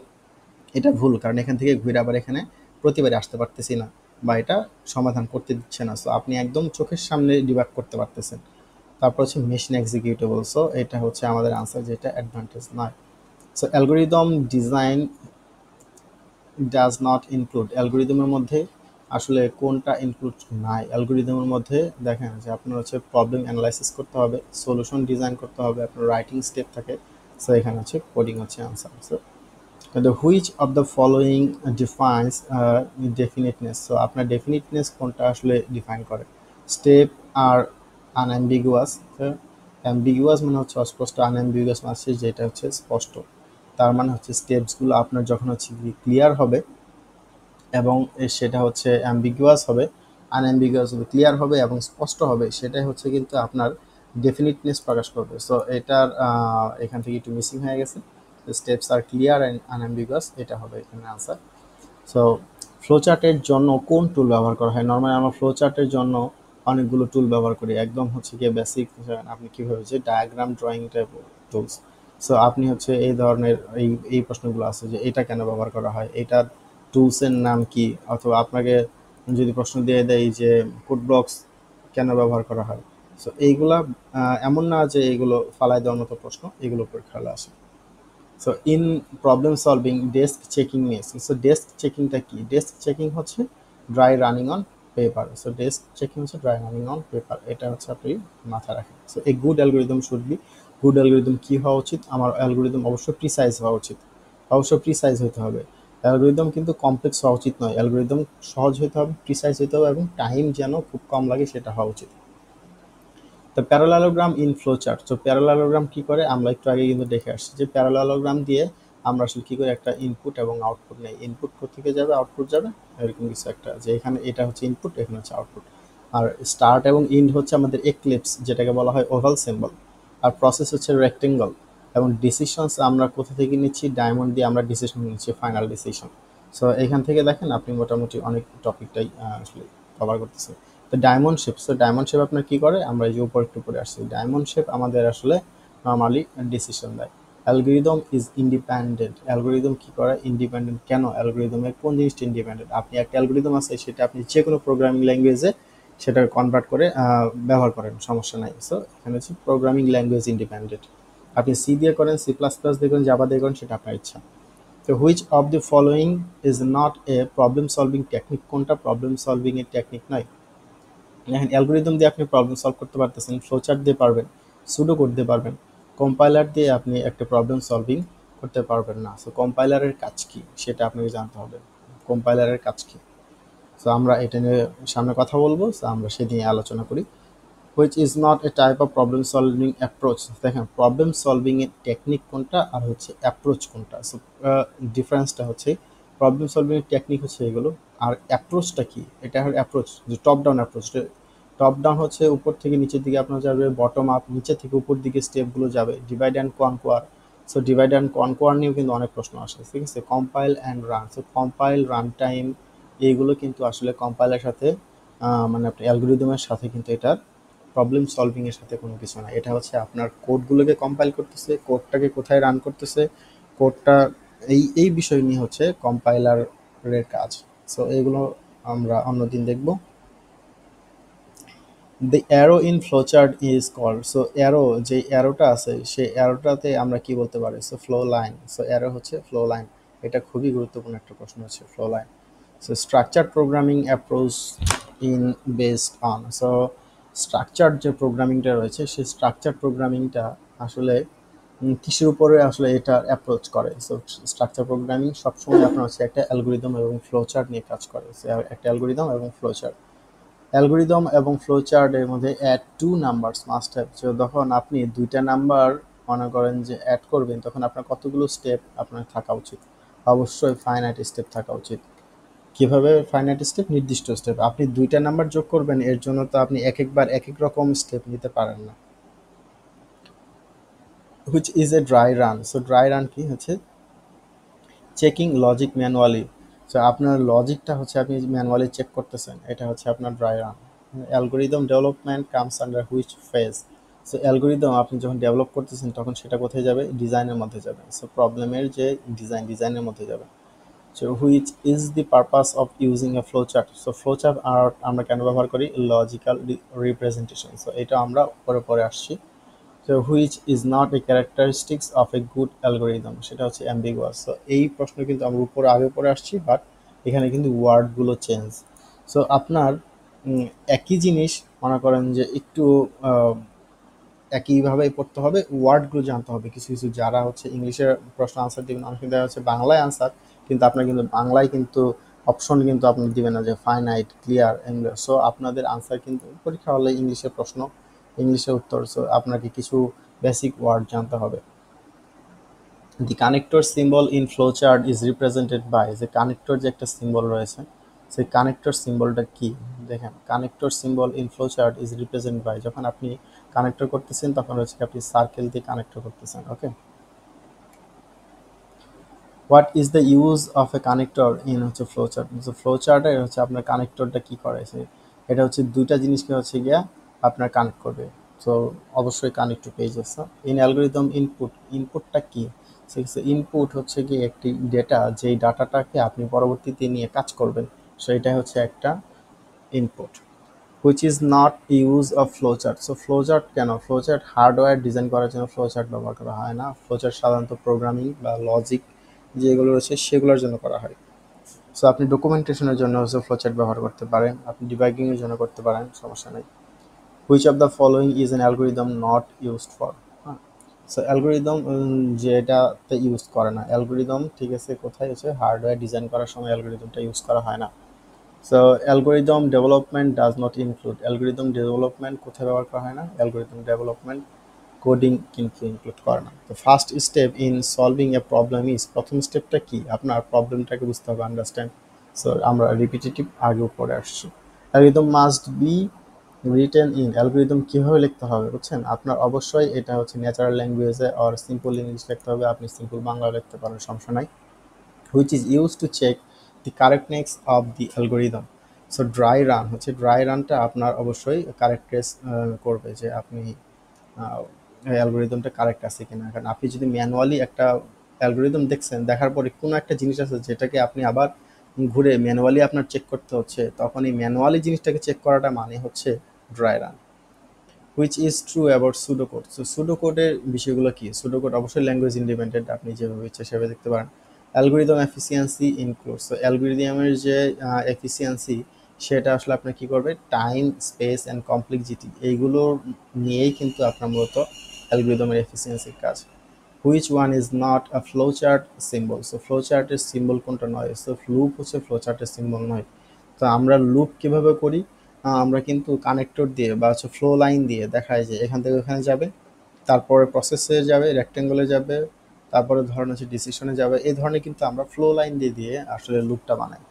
[SPEAKER 1] এটা ভুল, কারণ এখান থেকে ঘুরে আবার এখানে প্রতিবারে আসতে পারতেছি না, বা এটা সমাধান করতে দিচ্ছে না। সো আপনি একদম চোখের সামনে ডিবাগ করতে পারতেছেন। তারপর হচ্ছে মেশিন এক্সিকিউটেবল। সো এটা হচ্ছে আমাদের আনসার, যেটা অ্যাডভান্টেজ নয়। So algorithm design does not include. অ্যালগোরিদমের মধ্যে আসলে কোনটা ইনক্লুড নাই? অ্যালগোরিদমের মধ্যে দেখেন যে আপনার হচ্ছে প্রবলেম অ্যানালাইসিস করতে হবে, সলিউশন ডিজাইন করতে হবে, আপনার রাইটিং স্টেপ থাকে। সো এখানে হচ্ছে কোডিং হচ্ছে answer. So the which of the following defines definiteness? So আপনার definiteness কোনটা আসলে ডিফাইন করে? স্টেপ আর আনঅ্যাম্বিগুয়াস। অ্যাম্বিগুয়াস মানে হচ্ছে অস্পষ্ট, আনঅ্যাম্বিগুয়াস মানে হচ্ছে যেটা হচ্ছে স্পষ্ট। তার মানে হচ্ছে স্টেপসগুলো আপনার যখন হচ্ছে ক্লিয়ার হবে এবং সেটা হচ্ছে অ্যাম্বিগুয়াস হবে, আনঅ্যাম্বিগুয়াস হবে, ক্লিয়ার হবে এবং স্পষ্ট হবে, সেটাই হচ্ছে কিন্তু আপনার ডেফিনিটনেস প্রকাশ করবে। সো এটার এখান থেকে একটু মিসিং হয়ে গেছে। স্টেপস আর ক্লিয়ার অ্যান্ড আনঅ্যাম্বিগুয়াস, এটা হবে এখানে আনসার। সো ফ্লো চার্টের জন্য কোন টুল ব্যবহার করা হয়? নর্মালি আমরা ফ্লো চার্টের জন্য অনেকগুলো টুল ব্যবহার করি, একদম হচ্ছে গিয়ে বেসিক আপনি কীভাবে হচ্ছে diagram drawing type tools. So আপনি হচ্ছে এই ধরনের এই প্রশ্নগুলো আছে যে এটা কেন ব্যবহার করা হয়, এটার টুলসের নাম কি, অথবা আপনাকে যদি প্রশ্ন দিয়ে দেয় যে কোড ব্লকস কেন ব্যবহার করা হয়। সো এইগুলা এমন না যে এগুলো ফালায় দেওয়ার মতো প্রশ্ন, এগুলো পরীক্ষা হলে আসে। So in problem solving desk checking means. So desk চেকিংটা কি? ডেস্ক চেকিং হচ্ছে dry running on paper. So desk checking হচ্ছে ড্রাই রানিং অন পেপার, এটা হচ্ছে আপনি মাথায় রাখেন। So a good algorithm should be, good algorithm কী হওয়া উচিত? আমার অ্যালগোরিদম অবশ্যই প্রিসাইজ হওয়া উচিত, অবশ্যই প্রিসাইজ হতে হবে। অ্যালগোরিদম কিন্তু কমপ্লেক্স হওয়া উচিত নয়, অ্যালগোরিদম সহজ হতে হবে, প্রিসাইজ হতে হবে, এবং টাইম যেন খুব কম লাগে সেটা হওয়া উচিত। তো প্যারালালোগ্রাম ইন ফ্লো চার্ট। তো প্যারালালোগ্রাম কি করে আমরা একটু আগে কিন্তু দেখে আসছি, যে প্যারালালোগ্রাম দিয়ে আমরা আসলে কি করে একটা ইনপুট এবং আউটপুট নেই, ইনপুট কোথেকে যাবে আউটপুট যাবে, এরকম কিছু একটা, যে এখানে এটা হচ্ছে ইনপুট, এখানে হচ্ছে আউটপুট। আর স্টার্ট এবং ইন্ড হচ্ছে আমাদের এক্লিপস, যেটাকে বলা হয় ওভাল সিম্বল। আর প্রসেস হচ্ছে রেক্টেঙ্গল। এবং ডিসিশনস আমরা কোথা থেকে নিচ্ছি? ডায়মন্ড দিয়ে আমরা ডিসিশন নিচ্ছি, ফাইনাল ডিসিশন। সো এখান থেকে দেখেন আপনি মোটামুটি অনেক টপিকটাই আসলে কভার করতেছেন। তো diamond shape, so diamond shape আপনার কি করে? আমরা এই যে উপর একটু পরে আসছি, ডায়মন্ড শেপ আমাদের আসলে নর্মালি ডিসিশন দেয়। Algorithm is independent. অ্যালগোরিদম কি করে? ইন্ডিপেন্ডেন্ট। কেন? অ্যালগোরিদমের কোন জিনিসটা ইন্ডিপেন্ডেন্ট? আপনি একটা অ্যালগোরিদম আছে, সেটা আপনি যে কোনো প্রোগ্রামিং ল্যাঙ্গুয়েজে সেটা কনভার্ট করে ব্যবহার করেন, সমস্যা নাই। সো এখানে হচ্ছে প্রোগ্রামিং ল্যাঙ্গুয়েজ ইন্ডিপেন্ডেন্ট। আপনি সি দিয়ে করেন, সি প্লাস প্লাস দিয়ে করেন, জাভা দিয়ে করেন, সেটা আপনার ইচ্ছা। তো which of the following is not a problem solving technique? কোনটা প্রবলেম সলভিং এর টেকনিক নয়? দেখেন অ্যালগোরিদম দিয়ে আপনি প্রবলেম সলভ করতে পারতেছেন, ফ্লোচার্ট দিয়ে পারবেন, সুডো করতে পারবেন, কম্পাইলার দিয়ে আপনি একটা প্রবলেম সলভিং করতে পারবেন না। সো কম্পাইলারের কাজ কি সেটা আপনাকে জানতে হবে, কম্পাইলারের কাজ কি। সো আমরা এটা নিয়ে সামনে কথা বলবো, সো আমরা সেদিন আলোচনা করি। Which is not a type of problem solving approach. দেখেন প্রবলেম সলভিং এর টেকনিক কোনটা আর হচ্ছে অ্যাপ্রোচ কোনটা। সো ডিফারেন্সটা হচ্ছে প্রবলেম সলভিং এর টেকনিক হচ্ছে এগুলো, আর অ্যাপ্রোচটা কি, এটা হল অ্যাপ্রোচ যে top down approach. Top down হচ্ছে উপর থেকে নিচের দিকে আপনার যাবে, বটম আপ নিচে থেকে উপর দিকে স্টেপগুলো যাবে, divide and conquer. So divide and conquer নিয়েও কিন্তু অনেক প্রশ্ন আসে, ঠিক আছে। Compile and run, so compile, run time, এইগুলো কিন্তু আসলে কম্পাইলের সাথে মানে আপনার অ্যালগোরিদমের সাথে কিন্তু এটার প্রবলেম সলভিং এর সাথে কোনো কিছু না। এটা হচ্ছে আপনার কোডগুলোকে কম্পাইল করতেছে, কোডটাকে কোথায় রান করতেছে, কোডটা এই বিষয় নিয়ে হচ্ছে কম্পাইলারের কাজ। সো এইগুলো আমরা অন্যদিন দেখব। The arrow in flowchart is called, so arrow যে অ্যারোটা আছে সেই অ্যারোটাতে আমরা কি বলতে পারি, so flow line. So arrow হচ্ছে ফ্লো লাইন, এটা খুবই গুরুত্বপূর্ণ একটা প্রশ্ন হচ্ছে flow line. So structure programming approach in based on, so structure যে প্রোগ্রামিংটা রয়েছে সেই স্ট্রাকচার প্রোগ্রামিংটা আসলে কিসের উপরে আসলে এটা অ্যাপ্রোচ করে। সো স্ট্রাকচার প্রোগ্রামিং সবসময় আপনার হচ্ছে একটা অ্যালগোরিদম এবং ফ্লোচার্ট নিয়ে কাজ করে। So, একটা অ্যালগোরিদম এবং ফ্লোচার্ট, অ্যালগোরিদম এবং ফ্লোচার্টের মধ্যে add two numbers must have. যখন আপনি দুইটা নাম্বার মনে করেন যে অ্যাড করবেন, তখন আপনার কতগুলো স্টেপ আপনার থাকা উচিত, অবশ্যই ফাইনাইট স্টেপ থাকা উচিত। কিভাবে ফাইনাইট স্টেপ, নির্দিষ্ট স্টেপ। আপনি দুইটা নাম্বার যোগ করবেন, এর জন্য তো আপনি এক একবার এক এক রকম স্টেপ নিতে পারেন না। Which is a dry run, so dry run কি হচ্ছে চেকিং লজিক ম্যানুয়ালি। সো আপনার লজিকটা হচ্ছে আপনি ম্যানুয়ালি চেক করতেছেন, এটা হচ্ছে আপনার dry run. Algorithm development comes under which phase, so algorithm আপনি যখন ডেভেলপ করতেছেন তখন সেটা কোথায় যাবে, ডিজাইনের মধ্যে যাবে। সো প্রবলেমের যে ডিজাইনের মধ্যে যাবে। So which is the purpose of using a flow chart, so flow chart আর আমরা কেন ব্যবহার করি, লজিক্যাল রিপ্রেজেন্টেশন। সো এটা আমরা পরে পরে আসছি। So which is not a characteristics of A good algorithm, সেটা হচ্ছে অ্যাম্বিগুয়াস। সো এই প্রশ্ন কিন্তু আমরা উপরে আগে পরে আসছি, বাট এখানে কিন্তু ওয়ার্ডগুলো চেঞ্জ। সো আপনার একই জিনিস মনে করেন যে একটু একইভাবেই পড়তে হবে, ওয়ার্ডগুলো জানতে হবে। কিছু কিছু যারা হচ্ছে ইংলিশের প্রশ্ন আনসার দিবেন, অনেক কিন্তু দেখা যাচ্ছে বাংলায় আনসার, কিন্তু আপনার কিন্তু বাংলায় কিন্তু অপশন কিন্তু আপনি দিবেন না যে ফাইনাইট, ক্লিয়ার, এঙ্গুলার। সো আপনাদের আনসার কিন্তু পরীক্ষা হলে ইংলিশের প্রশ্ন, ইংলিশের উত্তর। সো আপনাকে কিছু বেসিক ওয়ার্ড জানতে হবে। The connector symbol in flowchart is represented by, যে কানেক্টর যে একটা সিম্বল রয়েছে, সেই কানেক্টর সিম্বলটা কি। দেখেন connector symbol in flowchart is represent by, যখন আপনি কানেক্টর করতেছেন তখন হচ্ছে আপনি সার্কেল দিয়ে কানেক্টর করতেছেন। Okay, what is the use of a connector in হচ্ছে ফ্লোচার্ট, ফ্লোচার্টে হচ্ছে আপনার কানেক্টরটা কি করে, এটা হচ্ছে দুইটা জিনিসকে হচ্ছে গিয়া আপনার কানেক্ট করবে। সো অবশ্যই connect to pages. In algorithm input, ইনপুটটা কি, ইনপুট হচ্ছে কি একটি ডেটা, যেই ডাটাটাকে আপনি পরবর্তীতে নিয়ে কাজ করবেন, সো এটা হচ্ছে একটা input. Which is not use of flowchart, so flowchart কেন, ফ্লোচার্ট হার্ডওয়্যার ডিজাইন করার জন্য ফ্লোচার্ট ব্যবহার করা হয় না। ফ্লোচার্ট সাধারণত প্রোগ্রামিং বা লজিক যেগুলো রয়েছে সেগুলোর জন্য করা হয়। সো আপনি ডকুমেন্টেশনের জন্য হচ্ছে ফ্লোচার্ট ব্যবহার করতে পারেন, আপনি ডিবাগিংয়ের জন্য করতে পারেন, সমস্যা নেই। Which of the following is an algorithm not used for, হ্যাঁ। সো অ্যালগোরিদম যেটাতে ইউজ করে না, অ্যালগোরিদম ঠিক আছে কোথায় হচ্ছে হার্ডওয়্যার ডিজাইন করার সময় অ্যালগোরিদমটা ইউজ করা হয় না। So algorithm development does not include, algorithm development কোথায় ব্যবহার করা হয় না, অ্যালগোরিদম ডেভেলপমেন্ট কোডিং কিন্তু ইনক্লুড করে না। তো first step in solving A problem is, প্রথম স্টেপটা কি, আপনার প্রবলেমটাকে বুঝতে হবে, আন্ডারস্ট্যান্ড। সো আমরা রিপিটেটিভ আগেও পড়ে আসছি। Algorithm must be written in, algorithm কীভাবে লিখতে হবে বুঝছেন, আপনার অবশ্যই এটা হচ্ছে ন্যাচারাল ল্যাঙ্গুয়েজে আর সিম্পল ইংলিশ লিখতে হবে, আপনি সিম্পল বাংলা লিখতে পারেন, সমস্যা নাই। Which is use to check the correctness of the algorithm, so dry run হচ্ছে, ড্রাই রানটা আপনার অবশ্যই কারেক্টনেস করবে যে আপনি অ্যালগোরিদমটা কারেক্ট আছে কিনা। কারণ আপনি যদি ম্যানুয়ালি একটা অ্যালগোরিদম দেখছেন, দেখার পরে কোনো একটা জিনিস আছে যেটাকে আপনি আবার ঘুরে ম্যানুয়ালি আপনার চেক করতে হচ্ছে, তখন এই ম্যানুয়ালি জিনিসটাকে চেক করাটা মানে হচ্ছে dry run. Which is true about pseudocode, so সুডোকোডের বিষয়গুলো কি, সুডোকোড অবশ্যই ল্যাঙ্গুয়েজ ইন্ডিপেন্ডেন্ট, আপনি যেভাবে ইচ্ছে সেভাবে দেখতে পারেন। অ্যালগোরিদম এফিসিয়েন্সি ইনক্লুড, সো অ্যালগোরিদমের যে এফিসিয়েন্সি সেটা আসলে আপনার কী করবে, টাইম, স্পেস অ্যান্ড কমপ্লেক্সিটি এইগুলো নিয়েই কিন্তু আপনার মূলত অ্যালগোরিদমের এফিসিয়েন্সির কাজ। Which one is not a flow chart symbol, so flow চার্টের সিম্বল কোনটা নয়, সো লুপ হচ্ছে ফ্লো চার্টের সিম্বল নয়। তো আমরা লুপ কীভাবে করি, আমরা কিন্তু কানেক্টর দিয়ে বা হচ্ছে ফ্লো লাইন দিয়ে দেখায় যে এখান থেকে ওখানে যাবে, তারপরে প্রসেসে যাবে, রেক্টেঙ্গলে যাবে, তারপরে ধরেন হচ্ছে ডিসিশনে যাবে। এই ধরনের কিন্তু আমরা ফ্লো লাইন দিয়ে দিয়ে আসলে লুপটা বানাই।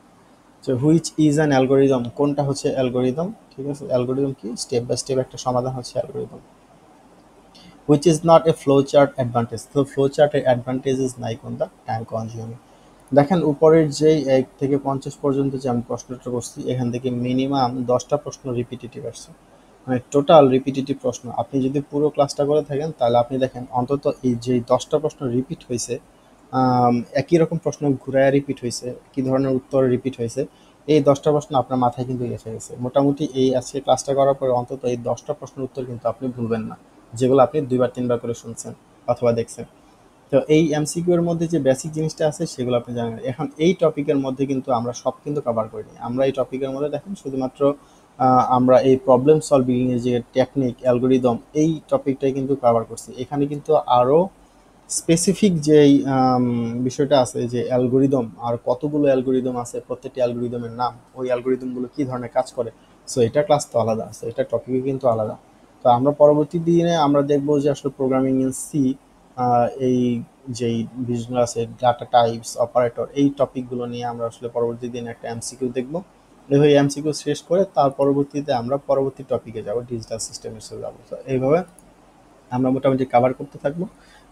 [SPEAKER 1] তো হুইচ ইজ অ্যান অ্যালগোরিদম, কোনটা হচ্ছে অ্যালগোরিদম, ঠিক আছে? অ্যালগোরিদম কি, স্টেপ বাই স্টেপ একটা সমাধান হচ্ছে algorithm. Which is not a flow chart advantage, তো ফ্লো চার্টের অ্যাডভান্টেজেস নাই কোনটা, টাইম কনজিউমিং। দেখেন উপরের যেই 1 থেকে 50 পর্যন্ত যে আমি প্রশ্নটা করছি, এখান থেকে মিনিমাম 10টা প্রশ্ন রিপিটেটিভ আসছে, মানে টোটাল রিপিটেটিভ প্রশ্ন। আপনি যদি পুরো ক্লাসটা করে থাকেন তাহলে আপনি দেখেন অন্তত এই যে 10টা প্রশ্ন রিপিট হয়েছে, একই রকম প্রশ্ন ঘুরায় রিপিট হয়েছে, কি ধরনের উত্তর রিপিট হয়েছে, এই 10টা প্রশ্ন আপনার মাথায় কিন্তু এসে গেছে মোটামুটি। এই আজকে ক্লাসটা করার পরে অন্তত এই 10টা প্রশ্নের উত্তর কিন্তু আপনি ভুলবেন না, যেগুলো আপনি 2 বার 3 বার করে শুনছেন অথবা দেখছেন। তো এই এমসিকিউ এর মধ্যে যে বেসিক জিনিসটা আছে সেগুলো আপনি জানেন। এখন এই টপিকের মধ্যে কিন্তু আমরা সব কিন্তু কভার করিনি। আমরা এই টপিকের মধ্যে দেখেন শুধুমাত্র আমরা এই প্রবলেম সলভিং এর যে টেকনিক, অ্যালগোরিদম, এই টপিকটাই কিন্তু কভার করছি। এখানে কিন্তু আরো স্পেসিফিক যেই বিষয়টা আছে যে অ্যালগোরিদম আর কতগুলো অ্যালগোরিদম আছে, প্রত্যেকটি অ্যালগোরিদমের নাম, ওই অ্যালগোরিদমগুলো কি ধরনের কাজ করে, সো এটা ক্লাস তো আলাদা আছে, এটা টপিকই কিন্তু আলাদা। তো আমরা পরবর্তী দিনে আমরা দেখবো যে আসলে প্রোগ্রামিং ইন সি, এই যেই বিষয়গুলো আছে, ডাটা টাইপস, অপারেটর, এই টপিকগুলো নিয়ে আমরা আসলে পরবর্তী দিনে একটা এমসিকিউ দেখবো। এইভাবে এমসিকিউ শেষ করে তার পরবর্তীতে আমরা পরবর্তী টপিকে যাব, ডিজিটাল সিস্টেমে যাবো। তো এইভাবে আমরা মোটামুটি কাভার করতে থাকবো।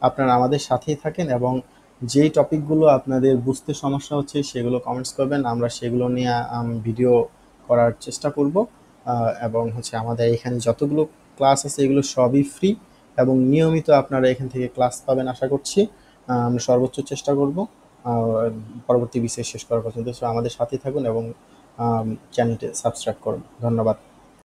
[SPEAKER 1] আপনারা আমাদের সাথেই থাকেন এবং যেই টপিকগুলো আপনাদের বুঝতে সমস্যা হচ্ছে সেগুলো কমেন্টস করবেন, আমরা সেগুলো নিয়ে ভিডিও করার চেষ্টা করব। এবং হচ্ছে আমাদের এখানে যতগুলো ক্লাস আছে এগুলো সবই ফ্রি এবং নিয়মিত আপনারা এখান থেকে ক্লাস পাবেন আশা করছি। আমরা সর্বোচ্চ চেষ্টা করব পরবর্তী বিষয় শেষ করার পর্যন্ত। সো আমাদের সাথেই থাকুন এবং চ্যানেলটি সাবস্ক্রাইব করুন। ধন্যবাদ।